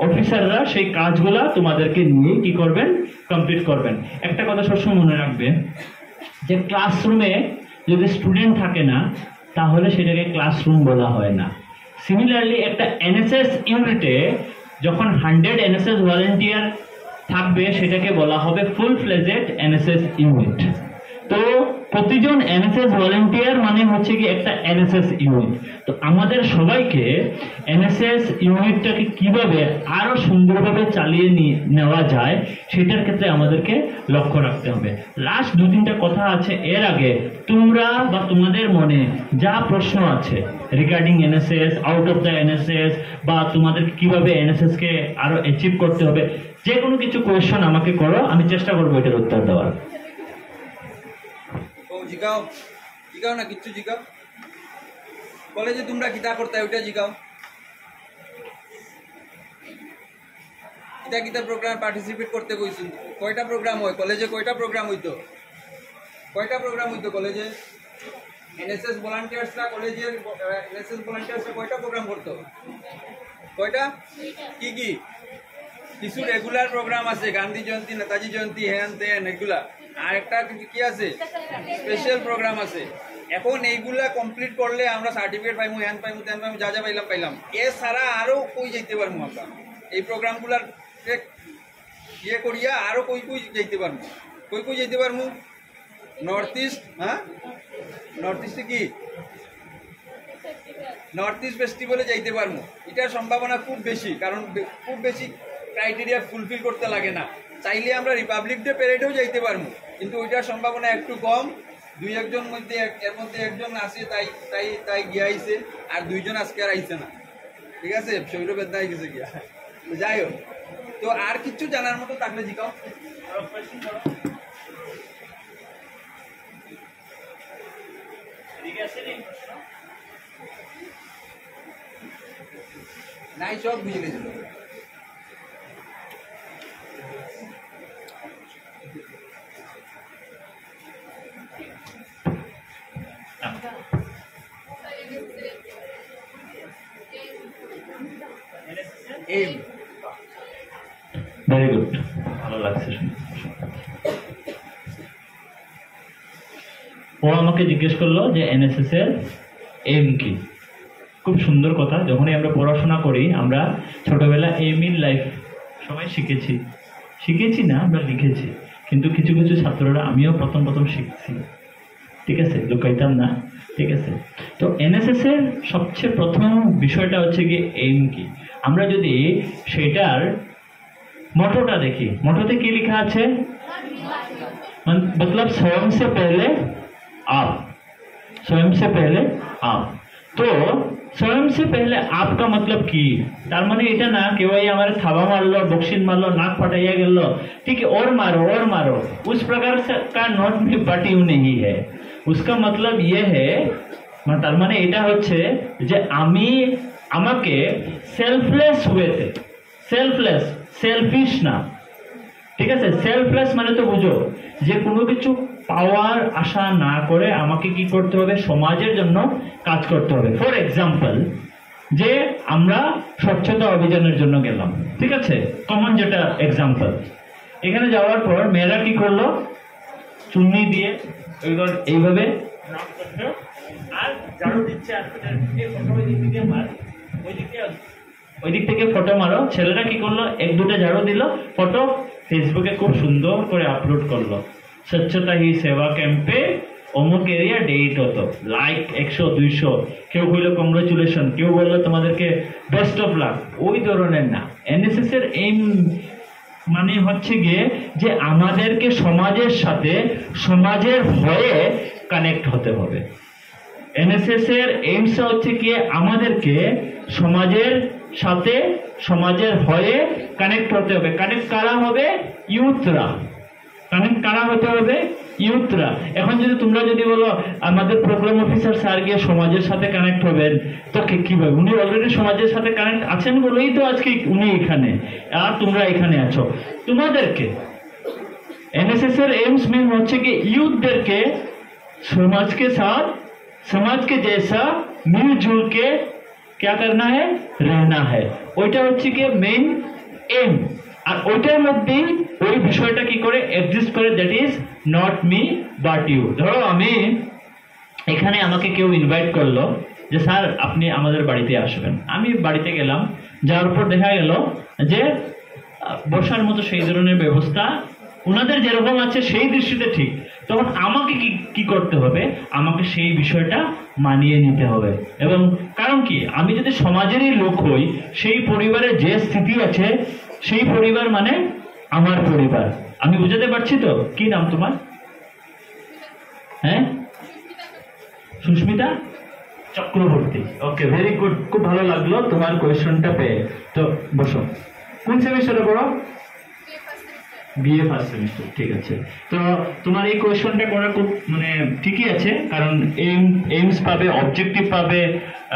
Speaker 2: অফিসাররা সেই কাজগুলা তোমাদেরকে নিয়ে কি করবেন, কমপ্লিট করবেন। একটা কথা সবসময় মনে রাখবে, যে ক্লাসরুমে যদি স্টুডেন্ট থাকে না তাহলে সেটাকে ক্লাসরুম বলা হয় না। সিমিলারলি একটা এনএসএস ইউনিটে যখন 100 এনএসএস ভলান্টিয়ার থাকবে সেটাকে বলা হবে ফুল ফ্লেজেড এনএসএস ইউনিট। তো প্রতিজন এনএসএস ভলান্টিয়ার মানে হচ্ছে কি একটা এনএসএস ইউনিট। তো আমাদের সবাইকে এনএসএস ইউনিটটাকে কিভাবে আরো সুন্দরভাবে চালিয়ে নেওয়া যায় সেটার ক্ষেত্রে আমাদেরকে লক্ষ্য রাখতে হবে। লাস্ট 2-3টা কথা আছে, এর আগে তোমরা বা তোমাদের মনে যা প্রশ্ন আছে regarding NSS, out of the NSS, বা তোমাদের কিভাবে এনএসএস কে আরো অ্যাচিভ করতে হবে, যে কোনো কিছু কোয়েশ্চন আমাকে করো, আমি চেষ্টা করবো এটার উত্তর দেওয়ার।
Speaker 3: জিগাও জিগাও না, কিচ্ছু জিগাও। কলেজে তোমরা কিতা করতে ওইটা জিগাও। কিতা কিতা প্রোগ্রাম পার্টিসিপেট করতে কইছি? কয়টা প্রোগ্রাম হয় কলেজে? কয়টা প্রোগ্রাম হইতো? কয়টা প্রোগ্রাম হইতো কলেজে? এনএসএস ভলান্টিয়ার্সরা কলেজের এনএসএস ভলান্টিয়ার্সরা কয়টা প্রোগ্রাম করতো? কয়টা? কি কি? কিছু রেগুলার প্রোগ্রাম আছে, গান্ধী জয়ন্তী, নেতাজি জয়ন্তী, হ্যান তেন এগুলা। আর একটা কি আছে, স্পেশাল প্রোগ্রাম আছে। এখন এইগুলা কমপ্লিট করলে আমরা সার্টিফিকেট পাইমু, হ্যান পাইমু, তেন পাইমু, যা যা পাইলাম। এ ছাড়া আরো কই যাইতে পারবো আমরা এই প্রোগ্রামগুলার ইয়ে করিয়া, আরো কই কই যাইতে পারবো? কই কই যাইতে পারবো? নর্থ ইস্ট, হ্যাঁ নর্থ ইস্টে কি নর্থ ইস্ট ফেস্টিভ্যালে যাইতে পারবো। এটার সম্ভাবনা খুব বেশি, কারণ খুব বেশি ক্রাইটেরিয়া ফুলফিল করতে লাগে না। চাইলে আমরা রিপাবলিক ডে প্যারেডেও যাইতে পারবো, কিন্তু ওইটার সম্ভাবনা একটু কম। 2-1জন মধ্যে এর মধ্যে একজন আছে, তাই গিয়া আইছে, আর 2জন আজকে আর আইছে না। ঠিক আছে, শৈরবেদনা গেছে গিয়া। যাই হোক, তো আর কিছু জানার মতো থাকলে জিকাও। নাই, সব বুঝে গেছিল।
Speaker 2: ভেরি গুড, ভালো লাগছে শুনে। ও আমাকে জিজ্ঞেস করলো যে এনএসএস এর এম কি। খুব সুন্দর কথা। যখনই আমরা পড়াশোনা করি, আমরা ছোটবেলা এম ইন লাইফ সবাই শিখেছি না, আমরা লিখেছি। কিন্তু কিছু কিছু ছাত্ররা, আমিও প্রথম শিখছি, ঠিক আছে, লুকাইতাম না, ঠিক আছে। তো এনএসএস এর সবচেয়ে প্রথম বিষয়টা হচ্ছে কি এম কি। আমরা যদি সেটার মোটোটা দেখি, মোটোতে কি লেখা আছে, मतलब स्वयं से पहले आप, स्वयं से पहले आप। तो स्वयं से पहले आपका मतलब কি, তার মানে এটা না কেউ আমার থাবা মারলো, বক্সিন মারলো, নাক ফাটাইয়া গেল, ठीक है, और मारो, उस प्रकार का नॉट में बट यू नहीं है। उसका मतलब ये है, তার মানে এটা হচ্ছে যে আমি আমাকে সেলফলেস ওয়েতে, সেলফলেস, সেলফিশ না, ঠিক আছে। সেলফলেস মানে তো বুঝো যে কোনো কিছু পাওয়ার আশা না করে আমাকে কি করতে হবে, সমাজের জন্য কাজ করতে হবে। ফর এক্সাম্পল, যে আমরা স্বচ্ছতা অভিযানের জন্য গেলাম, ঠিক আছে, কমন যেটা এক্সাম্পল। এখানে যাওয়ার পর মেয়েরা কি করলো, চুন্নি দিয়ে এইভাবে আর ঝাড়ু দিচ্ছে, আর ওই দিক থেকে ফটো মারো। ছেলেরা কি করলো, এক দুটো ঝাড়ু দিল, ফটো ফেসবুকে খুব সুন্দর করে আপলোড করলো, স্বচ্ছতা হি সেবা ক্যাম্পে অমুক এরিয়া ডেট হতো, লাইক 100-200, কেউ বললো কংগ্রাচুলেশন, কেউ বললো তোমাদেরকে বেস্ট অফ লাক। ওই ধরনের না। এনএসএস এর এইম মানে হচ্ছে গিয়ে যে আমাদেরকে সমাজের সাথে, সমাজের হয়ে কানেক্ট হতে হবে। এনএসএস এর এইমস হচ্ছে কি আমাদেরকে সমাজের সাথে, সমাজের হয়ে কানেক্ট হতে হবে। কানেক্ট কারা হবে, ইউথরা। কানেক্ট কারা হতে হবে, ইউথরা। এখন যদি তোমরা যদি বলো আমাদের প্রোগ্রাম অফিসার স্যার গিয়ে সমাজের সাথে কানেক্ট হবেন, তো কিভাবে? উনি অলরেডি সমাজের সাথে কানেক্ট আছেন বলেই তো আজকে উনি এখানে, আর তোমরা এখানে আছো। তোমাদেরকে एनएसएस एम्स में হচ্ছে কি ইউথদেরকে समाज के साथ, समाज के जैसा मिलजुल के क्या करना है, रहना है। ওইটা হচ্ছে কি মেইন এম। আর ওইটার মধ্যেই ওই বিষয়টা কি করে এক্সিস্ট করে, that is not me but you. ধরো আমি এখানে, আমাকে কেউ ইনভাইট করলো যে স্যার আপনি আমাদের বাড়িতে আসবেন। আমি বাড়িতে গেলাম, যাওয়ার পর দেখা গেল যে বসার মতো সেই ধরনের ব্যবস্থা ওনাদের যেরকম আছে সেই দৃষ্টিতে ঠিক, তখন আমাকে কি করতে হবে, আমাকে সেই বিষয়টা মানিয়ে নিতে হবে। এবং কারণ কি, আমি যদি সমাজেরই লোক হই, সেই পরিবারের যে স্থিতি আছে, সেই পরিবার মানে আমার পরিবার। আমি বুঝাতে পারছি তো? কি নাম তোমার? হ্যাঁ, সুস্মিতা চক্রবর্তী। ওকে, ভেরি গুড, খুব ভালো লাগলো তোমার কোয়েশ্চনটা পেয়ে। তো বসো। কোন সেমিস্টারে পড়ো? বিএ ফার্স্ট সেমিস্টার, ঠিক আছে। তো তোমার এই কোয়েশ্চনটা করা খুব ঠিকই আছে, কারণ এইমস পাবে, অবজেক্টিভ পাবে,